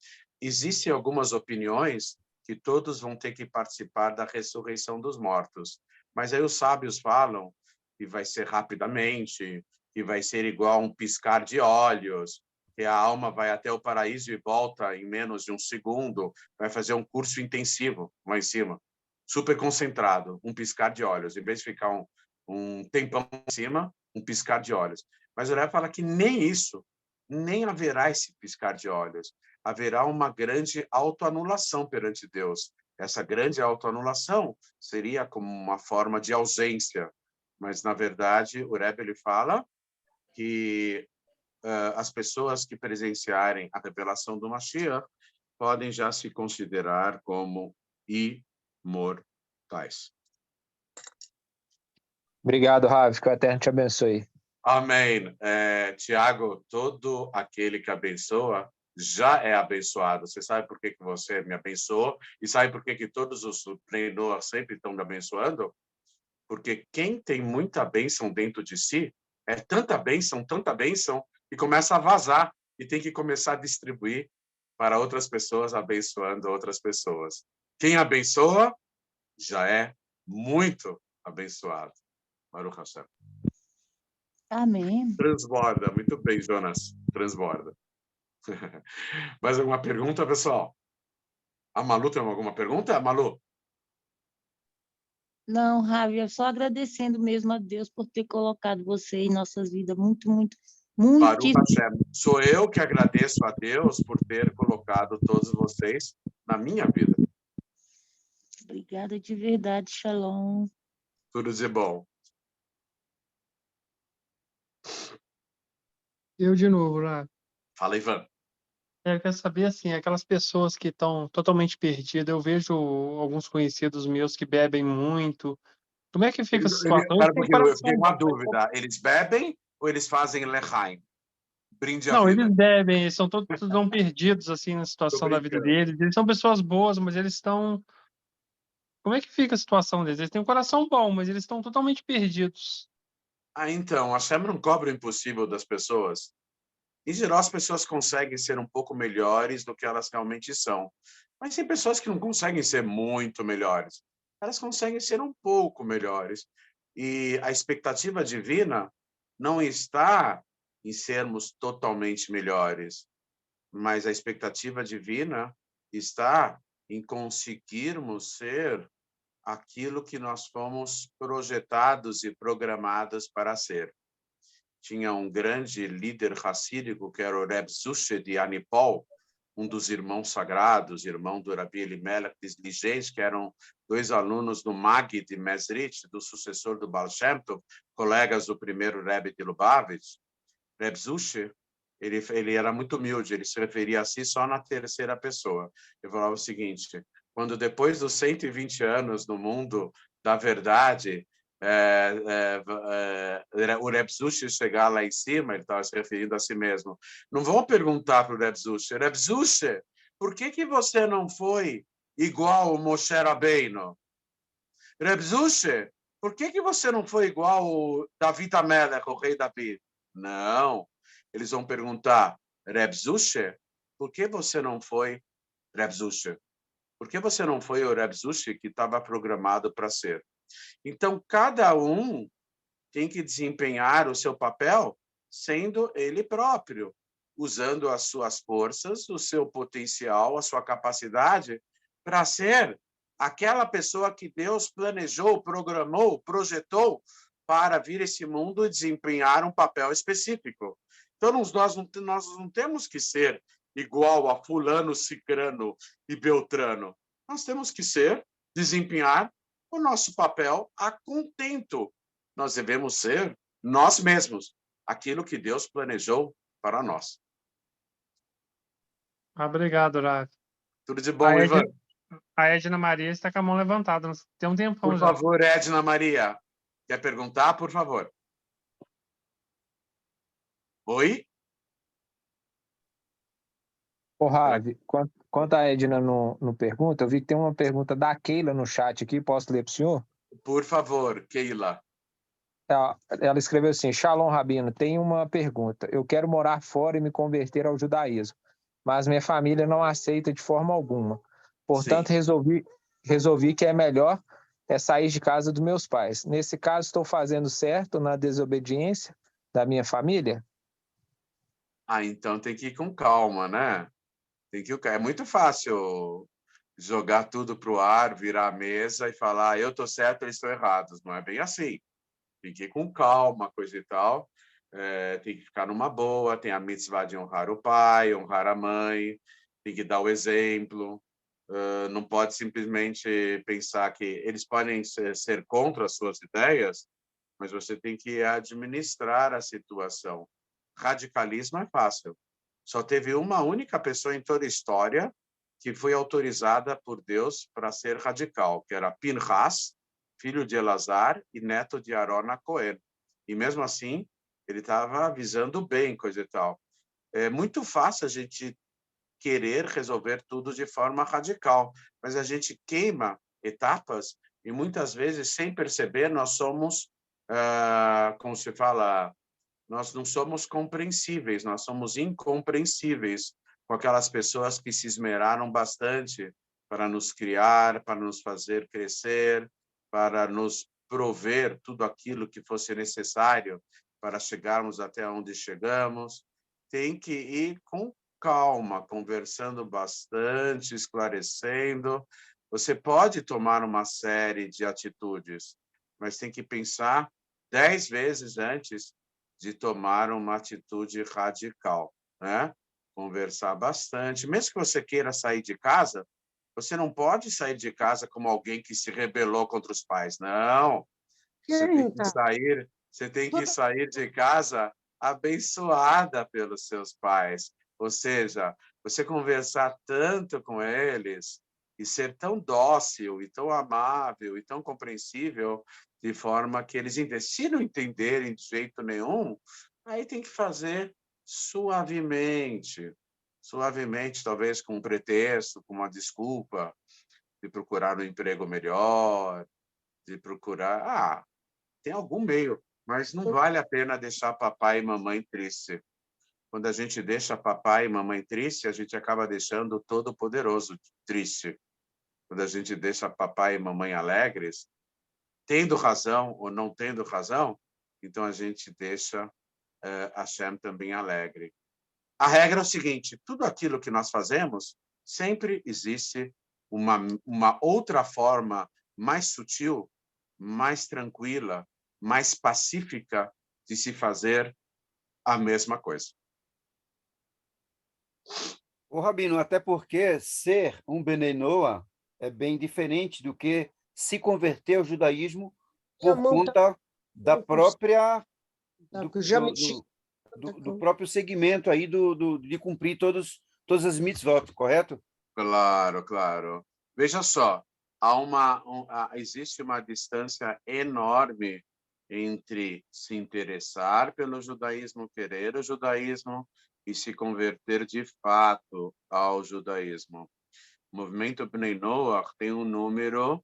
S1: Existem algumas opiniões que todos vão ter que participar da ressurreição dos mortos, mas aí os sábios falam que vai ser rapidamente, que vai ser igual a um piscar de olhos, que a alma vai até o paraíso e volta em menos de um segundo, vai fazer um curso intensivo lá em cima, super concentrado, um piscar de olhos, em vez de ficar um tempão em cima, um piscar de olhos. Mas o Rebbe fala que nem isso, nem haverá esse piscar de olhos. Haverá uma grande autoanulação perante Deus. Essa grande autoanulação seria como uma forma de ausência. Mas, na verdade, o Rebbe ele fala que as pessoas que presenciarem a revelação do Mashiach podem já se considerar como imortais.
S12: Obrigado, Ravi. Que o Eterno te abençoe.
S1: Amém. Tiago, todo aquele que abençoa já é abençoado. Você sabe por que você me abençoou? E sabe por que todos os Pnei-Noach sempre estão me abençoando? Porque quem tem muita bênção dentro de si, é tanta bênção, que começa a vazar e tem que começar a distribuir para outras pessoas, abençoando outras pessoas. Quem abençoa já é muito abençoado. Baruch Hashem.
S10: Amém.
S1: Transborda. Muito bem, Jonas. Transborda. Mais alguma pergunta, pessoal? A Malu tem alguma pergunta? Malu?
S10: Não, Ravi, eu só agradecendo mesmo a Deus por ter colocado você em nossas vidas. Muito, muito,
S1: Baruch
S10: muitíssimo.
S1: Hashem. Sou eu que agradeço a Deus por ter colocado todos vocês na minha vida.
S10: Obrigada de verdade, Shalom.
S1: Tudo de bom.
S5: Eu de novo, lá.
S1: Fala, Ivan.
S5: Eu quero saber, assim, aquelas pessoas que estão totalmente perdidas, eu vejo alguns conhecidos meus que bebem muito. Como é que fica a situação?
S1: Espera um pouquinho, eu tenho uma dúvida. Eles bebem ou eles fazem lechaim? Brinde a
S5: Não,
S1: vida.
S5: eles bebem, eles são todos tão perdidos, assim, na situação da vida deles. Eles são pessoas boas, mas eles estão... Como é que fica a situação deles? Eles têm um coração bom, mas eles estão totalmente perdidos.
S1: Então, a Hashem não cobra o impossível das pessoas. Em geral, as pessoas conseguem ser um pouco melhores do que elas realmente são. Mas tem pessoas que não conseguem ser muito melhores. Elas conseguem ser um pouco melhores. E a expectativa divina não está em sermos totalmente melhores, mas a expectativa divina está em conseguirmos ser aquilo que nós fomos projetados e programados para ser. Tinha um grande líder racídico, que era o Reb Zushe de Anipol, um dos irmãos sagrados, irmão do Rabi Elimelech de Ligés, que eram dois alunos do Magi de Mesrit, do sucessor do Baal Shem Tov, colegas do primeiro Rebbe de Lubavitch. Reb Zushe, ele era muito humilde, ele se referia a si só na terceira pessoa. Ele falava o seguinte: quando depois dos 120 anos no mundo da verdade, o Reb Zusha chegar lá em cima, ele estava se referindo a si mesmo, não vão perguntar para o Reb Zusha: Reb Zusha, por que você não foi igual o Moshe Rabbeinu? Reb Zusha, por que você não foi igual o David Amelech, o rei Davi? Não. Eles vão perguntar: Reb Zusha, por que você não foi Reb Zusha? Por que você não foi o Reb Zusha que estava programado para ser? Então, cada um tem que desempenhar o seu papel sendo ele próprio, usando as suas forças, o seu potencial, a sua capacidade para ser aquela pessoa que Deus planejou, programou, projetou para vir a esse mundo e desempenhar um papel específico. Então, nós não temos que ser igual a fulano, cicrano e beltrano. Nós temos que desempenhar o nosso papel a contento. Nós devemos ser nós mesmos, aquilo que Deus planejou para nós.
S5: Obrigado, Rav.
S1: Tudo de bom, Ivan?
S5: A Edna Maria está com a mão levantada. Tem um tempão
S1: Por
S5: já.
S1: favor, Edna Maria. Quer perguntar, por favor? Oi?
S12: Ô, Ravi, quanto a Edna não pergunta, eu vi que tem uma pergunta da Keila no chat aqui, posso ler para o senhor?
S1: Por favor, Keila.
S12: Ela escreveu assim: Shalom, Rabino, tem uma pergunta. Eu quero morar fora e me converter ao judaísmo, mas minha família não aceita de forma alguma. Portanto, resolvi que é melhor sair de casa dos meus pais. Nesse caso, estou fazendo certo na desobediência da minha família?
S1: Então tem que ir com calma, né? É muito fácil jogar tudo para o ar, virar a mesa e falar: eu estou certo, eles estão errados. Não é bem assim. Tem que ir com calma, coisa e tal. Tem que ficar numa boa. Tem a mitzvah de honrar o pai, honrar a mãe. Tem que dar o exemplo. Não pode simplesmente pensar que eles podem ser contra as suas ideias, mas você tem que administrar a situação. Radicalismo é fácil. Só teve uma única pessoa em toda a história que foi autorizada por Deus para ser radical, que era Pinchas, filho de Elazar e neto de Aaron a Cohen. E mesmo assim, ele estava avisando bem, coisa e tal. É muito fácil a gente querer resolver tudo de forma radical, mas a gente queima etapas e muitas vezes, sem perceber, nós somos, como se fala, nós não somos compreensíveis, nós somos incompreensíveis com aquelas pessoas que se esmeraram bastante para nos criar, para nos fazer crescer, para nos prover tudo aquilo que fosse necessário para chegarmos até onde chegamos. Tem que ir com calma, conversando bastante, esclarecendo. Você pode tomar uma série de atitudes, mas tem que pensar 10 vezes antes de tomar uma atitude radical, né? Conversar bastante. Mesmo que você queira sair de casa, você não pode sair de casa como alguém que se rebelou contra os pais. Não. Você tem que sair de casa abençoada pelos seus pais. Ou seja, você conversar tanto com eles e ser tão dócil e tão amável e tão compreensível, de forma que eles, se não entenderem de jeito nenhum, aí tem que fazer suavemente, talvez com um pretexto, com uma desculpa, de procurar um emprego melhor, de procurar... tem algum meio, mas não vale a pena deixar papai e mamãe triste. Quando a gente deixa papai e mamãe triste, a gente acaba deixando o Todo-Poderoso triste. Quando a gente deixa papai e mamãe alegres, tendo razão ou não tendo razão, então a gente deixa Hashem também alegre. A regra é o seguinte: tudo aquilo que nós fazemos, sempre existe uma outra forma mais sutil, mais tranquila, mais pacífica de se fazer a mesma coisa.
S11: Ô, Rabino, até porque ser um Benei Noah é bem diferente do que se converter ao judaísmo por conta da própria... do próprio segmento aí de cumprir todas as mitzvot, correto?
S1: Claro, claro. Veja só, existe uma distância enorme entre se interessar pelo judaísmo, querer o judaísmo e se converter de fato ao judaísmo. O movimento Bnei Noach tem um número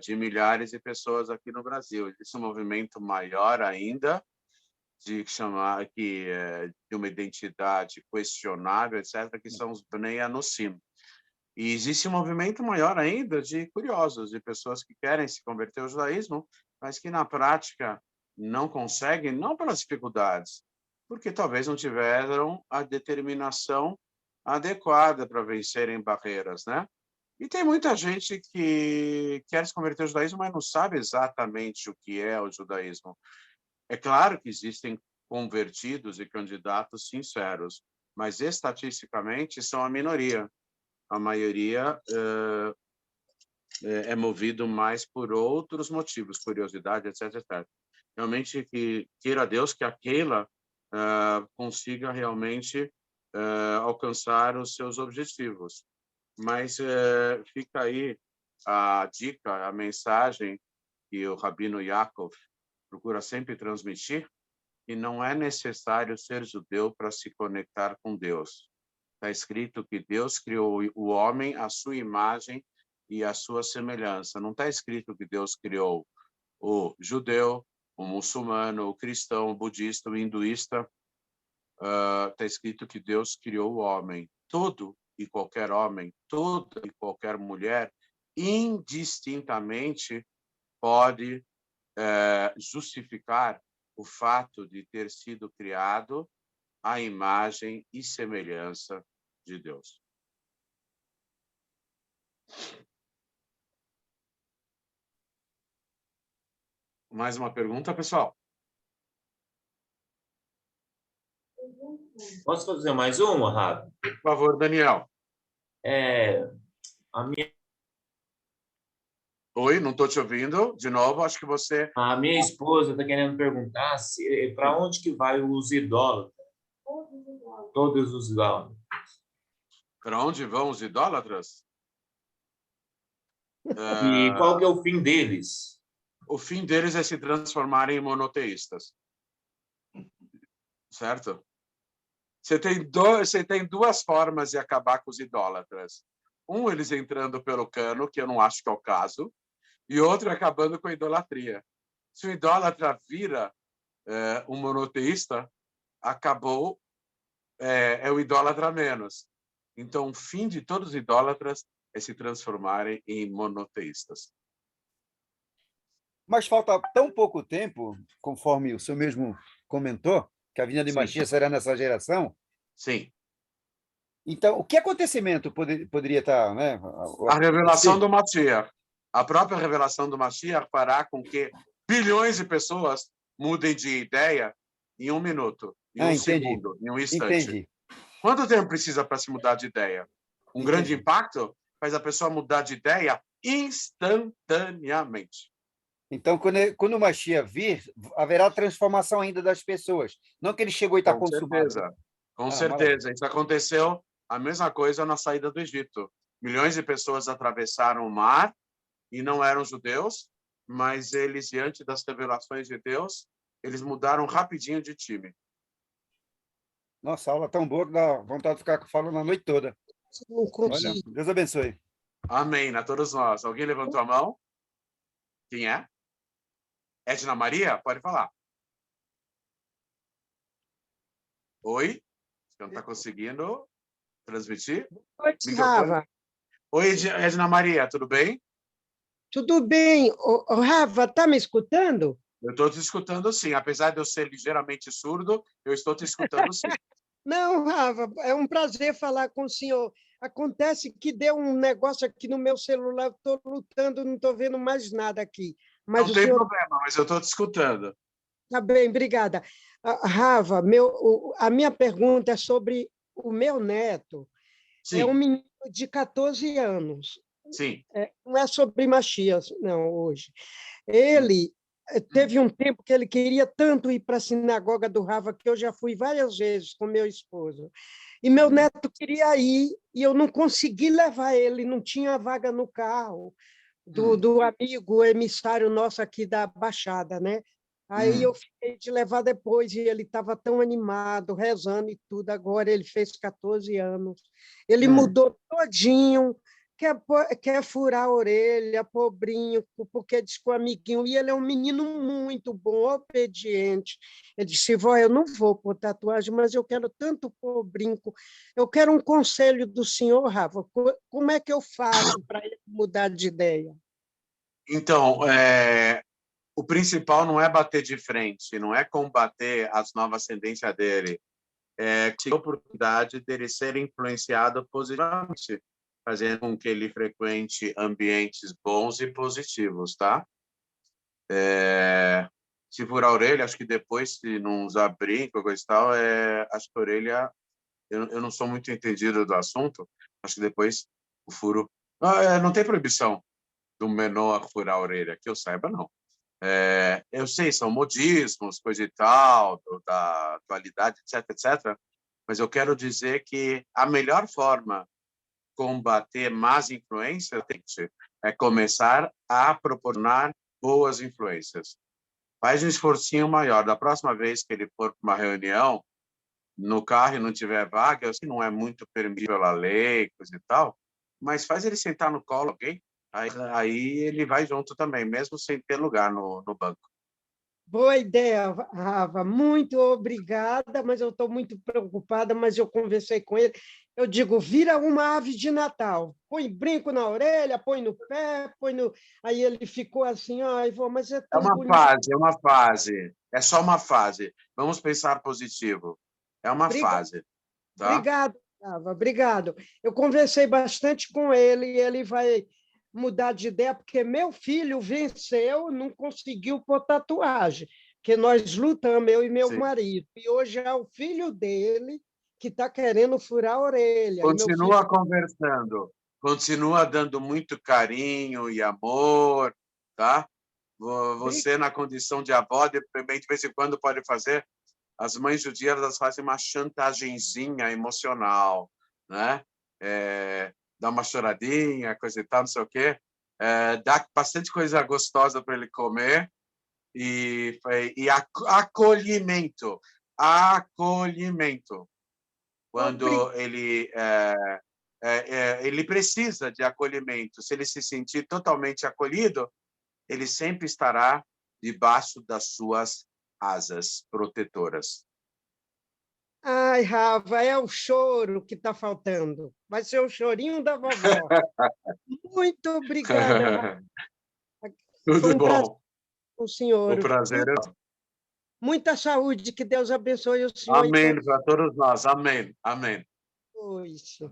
S1: de milhares de pessoas aqui no Brasil. Existe um movimento maior ainda de uma identidade questionável, etc., que são os Bnei Anosim. E existe um movimento maior ainda de curiosos, de pessoas que querem se converter ao judaísmo, mas que na prática não conseguem, não pelas dificuldades, porque talvez não tiveram a determinação adequada para vencerem barreiras, né? E tem muita gente que quer se converter ao judaísmo, mas não sabe exatamente o que é o judaísmo. É claro que existem convertidos e candidatos sinceros, mas estatisticamente são a minoria. A maioria é movido mais por outros motivos, curiosidade, etc, etc. Realmente, queira Deus que a Keila consiga realmente alcançar os seus objetivos. Mas fica aí a dica, a mensagem que o Rabino Yaakov procura sempre transmitir, que não é necessário ser judeu para se conectar com Deus. Está escrito que Deus criou o homem à sua imagem e à sua semelhança. Não está escrito que Deus criou o judeu, o muçulmano, o cristão, o budista, o hinduísta. Está escrito que Deus criou o homem. Todo e qualquer homem, toda e qualquer mulher, indistintamente pode justificar o fato de ter sido criado à imagem e semelhança de Deus. Mais uma pergunta, pessoal?
S3: Posso fazer mais uma, Rabi?
S1: Por favor, Daniel.
S3: A minha...
S1: Oi, não estou te ouvindo. De novo, acho que você...
S3: A minha esposa está querendo perguntar para onde que vai os idólatras? Todos os idólatras.
S1: Para onde vão os idólatras?
S3: E qual que é o fim deles?
S1: O fim deles é se transformarem em monoteístas. Certo? Você tem duas formas de acabar com os idólatras. Um, eles entrando pelo cano, que eu não acho que é o caso, e outro, acabando com a idolatria. Se o idólatra vira um monoteísta, acabou, é o idólatra menos. Então, o fim de todos os idólatras é se transformarem em monoteístas.
S11: Mas falta tão pouco tempo, conforme o senhor mesmo comentou, que a vinda de Mashiach será nessa geração.
S1: Sim.
S11: Então, o que acontecimento poderia estar... Né?
S1: A revelação do Mashiach. A própria revelação do Mashiach fará com que bilhões de pessoas mudem de ideia em um minuto, em um segundo, em um instante.
S11: Entendi.
S1: Quanto tempo precisa para se mudar de ideia? Um grande impacto faz a pessoa mudar de ideia instantaneamente.
S11: Então, quando o Mashiach vir, haverá transformação ainda das pessoas. Não que ele chegou e está consumado.
S1: Com certeza. Isso aconteceu a mesma coisa na saída do Egito. Milhões de pessoas atravessaram o mar e não eram judeus, mas eles, diante das revelações de Deus, eles mudaram rapidinho de time.
S11: Nossa, a aula tão boa que dá vontade de ficar falando a noite toda. Olha, Deus abençoe.
S1: Amém, a todos nós. Alguém levantou a mão? Quem é? Edna Maria? Pode falar. Oi? Você não está conseguindo transmitir?
S13: Oi, Rava.
S1: Oi, Edna Maria, tudo bem?
S13: Tudo bem. Rava, está me escutando?
S1: Eu estou te escutando, sim. Apesar de eu ser ligeiramente surdo, eu estou te escutando, sim.
S13: Não, Rava, é um prazer falar com o senhor. Acontece que deu um negócio aqui no meu celular, estou lutando, não estou vendo mais nada aqui. Mas
S1: não tem problema, mas eu estou te escutando.
S13: Tá bem, obrigada. Rava, a minha pergunta é sobre o meu neto.
S1: Sim.
S13: É um menino de 14 anos.
S1: Sim.
S13: Não é sobre Mashiach, não, hoje. Ele teve um tempo que ele queria tanto ir para a sinagoga do Rava, que eu já fui várias vezes com meu esposo. E meu neto queria ir, e eu não consegui levar ele, não tinha vaga no carro do amigo emissário nosso aqui da Baixada, né? Aí eu fiquei de levar depois, e ele estava tão animado, rezando e tudo. Agora ele fez 14 anos. Ele mudou todinho, quer furar a orelha, pobrinho, porque diz que o amiguinho... E ele é um menino muito bom, obediente. Ele disse, vó, eu não vou pôr tatuagem, mas eu quero tanto pôr brinco. Eu quero um conselho do senhor, Rafa. Como é que eu faço para ele mudar de ideia?
S1: Então, o principal não é bater de frente, não é combater as novas tendências dele, é ter a oportunidade dele ser influenciado positivamente, fazendo com que ele frequente ambientes bons e positivos, tá? Se furar a orelha, acho que depois, se não usar brinco, coisa e tal, acho que a orelha... Eu não sou muito entendido do assunto, acho que depois o furo... não tem proibição do menor furar a orelha, que eu saiba, não. Eu sei, são modismos, coisa e tal, da atualidade, etc, etc, mas eu quero dizer que a melhor forma de combater más influências é começar a proporcionar boas influências. Faz um esforcinho maior. Da próxima vez que ele for para uma reunião, no carro e não tiver vaga, eu sei que não é muito permitido pela lei, coisa e tal, mas faz ele sentar no colo, ok? Aí ele vai junto também, mesmo sem ter lugar no banco.
S13: Boa ideia, Rafa. Muito obrigada, mas eu estou muito preocupada, mas eu conversei com ele. Eu digo, vira uma ave de Natal. Põe brinco na orelha, põe no pé, põe no... Aí ele ficou assim, ai, vô, mas é tão bonito.
S1: É uma fase. É só uma fase. Vamos pensar positivo. É uma fase. Tá?
S13: Obrigado, Rafa, obrigado. Eu conversei bastante com ele e ele vai mudar de ideia, porque meu filho venceu, não conseguiu pôr tatuagem, porque nós lutamos, eu e meu marido, e hoje é o filho dele que está querendo furar a orelha.
S1: Continua conversando, continua dando muito carinho e amor, tá? Você, na condição de avó, de vez em quando pode fazer. As mães judias, elas fazem uma chantagenzinha emocional, né? Dá uma choradinha, coisa e tal, não sei o quê. Dá bastante coisa gostosa para ele comer e acolhimento. Acolhimento. Quando ele precisa de acolhimento, se ele se sentir totalmente acolhido, ele sempre estará debaixo das suas asas protetoras.
S13: Ai, Rafa, é o choro que está faltando. Vai ser o chorinho da vovó. Muito obrigada, Rafa.
S1: Tudo bom.
S13: O senhor.
S1: O prazer é nosso.
S13: Muita saúde, que Deus abençoe o senhor.
S1: Amém para todos nós. Amém. Amém.
S13: Isso.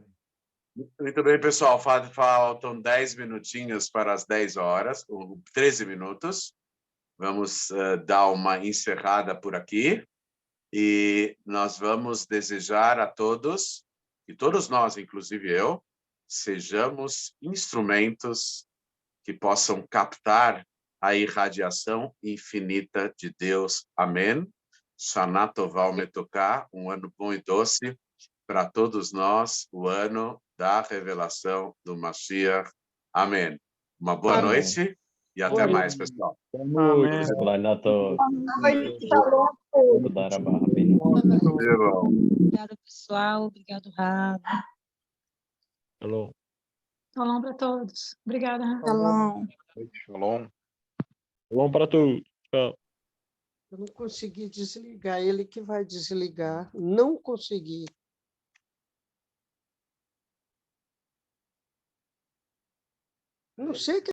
S1: Muito bem, pessoal. Faltam 10 minutinhos para as 10 horas, 13 minutos. Vamos dar uma encerrada por aqui. E nós vamos desejar a todos, e todos nós, inclusive eu, sejamos instrumentos que possam captar a irradiação infinita de Deus. Amém. Shana Tová U'Metuká, um ano bom e doce para todos nós, o ano da revelação do Mashiach. Amém. Uma boa noite e até mais, pessoal.
S5: Amém.
S10: Obrigada, pessoal. Obrigado, Rafa.
S2: Shalom para todos. Obrigada.
S10: Shalom.
S6: Shalom.
S5: Shalom para todos. Tchau.
S13: Eu não consegui desligar. Ele que vai desligar. Não consegui. Não sei que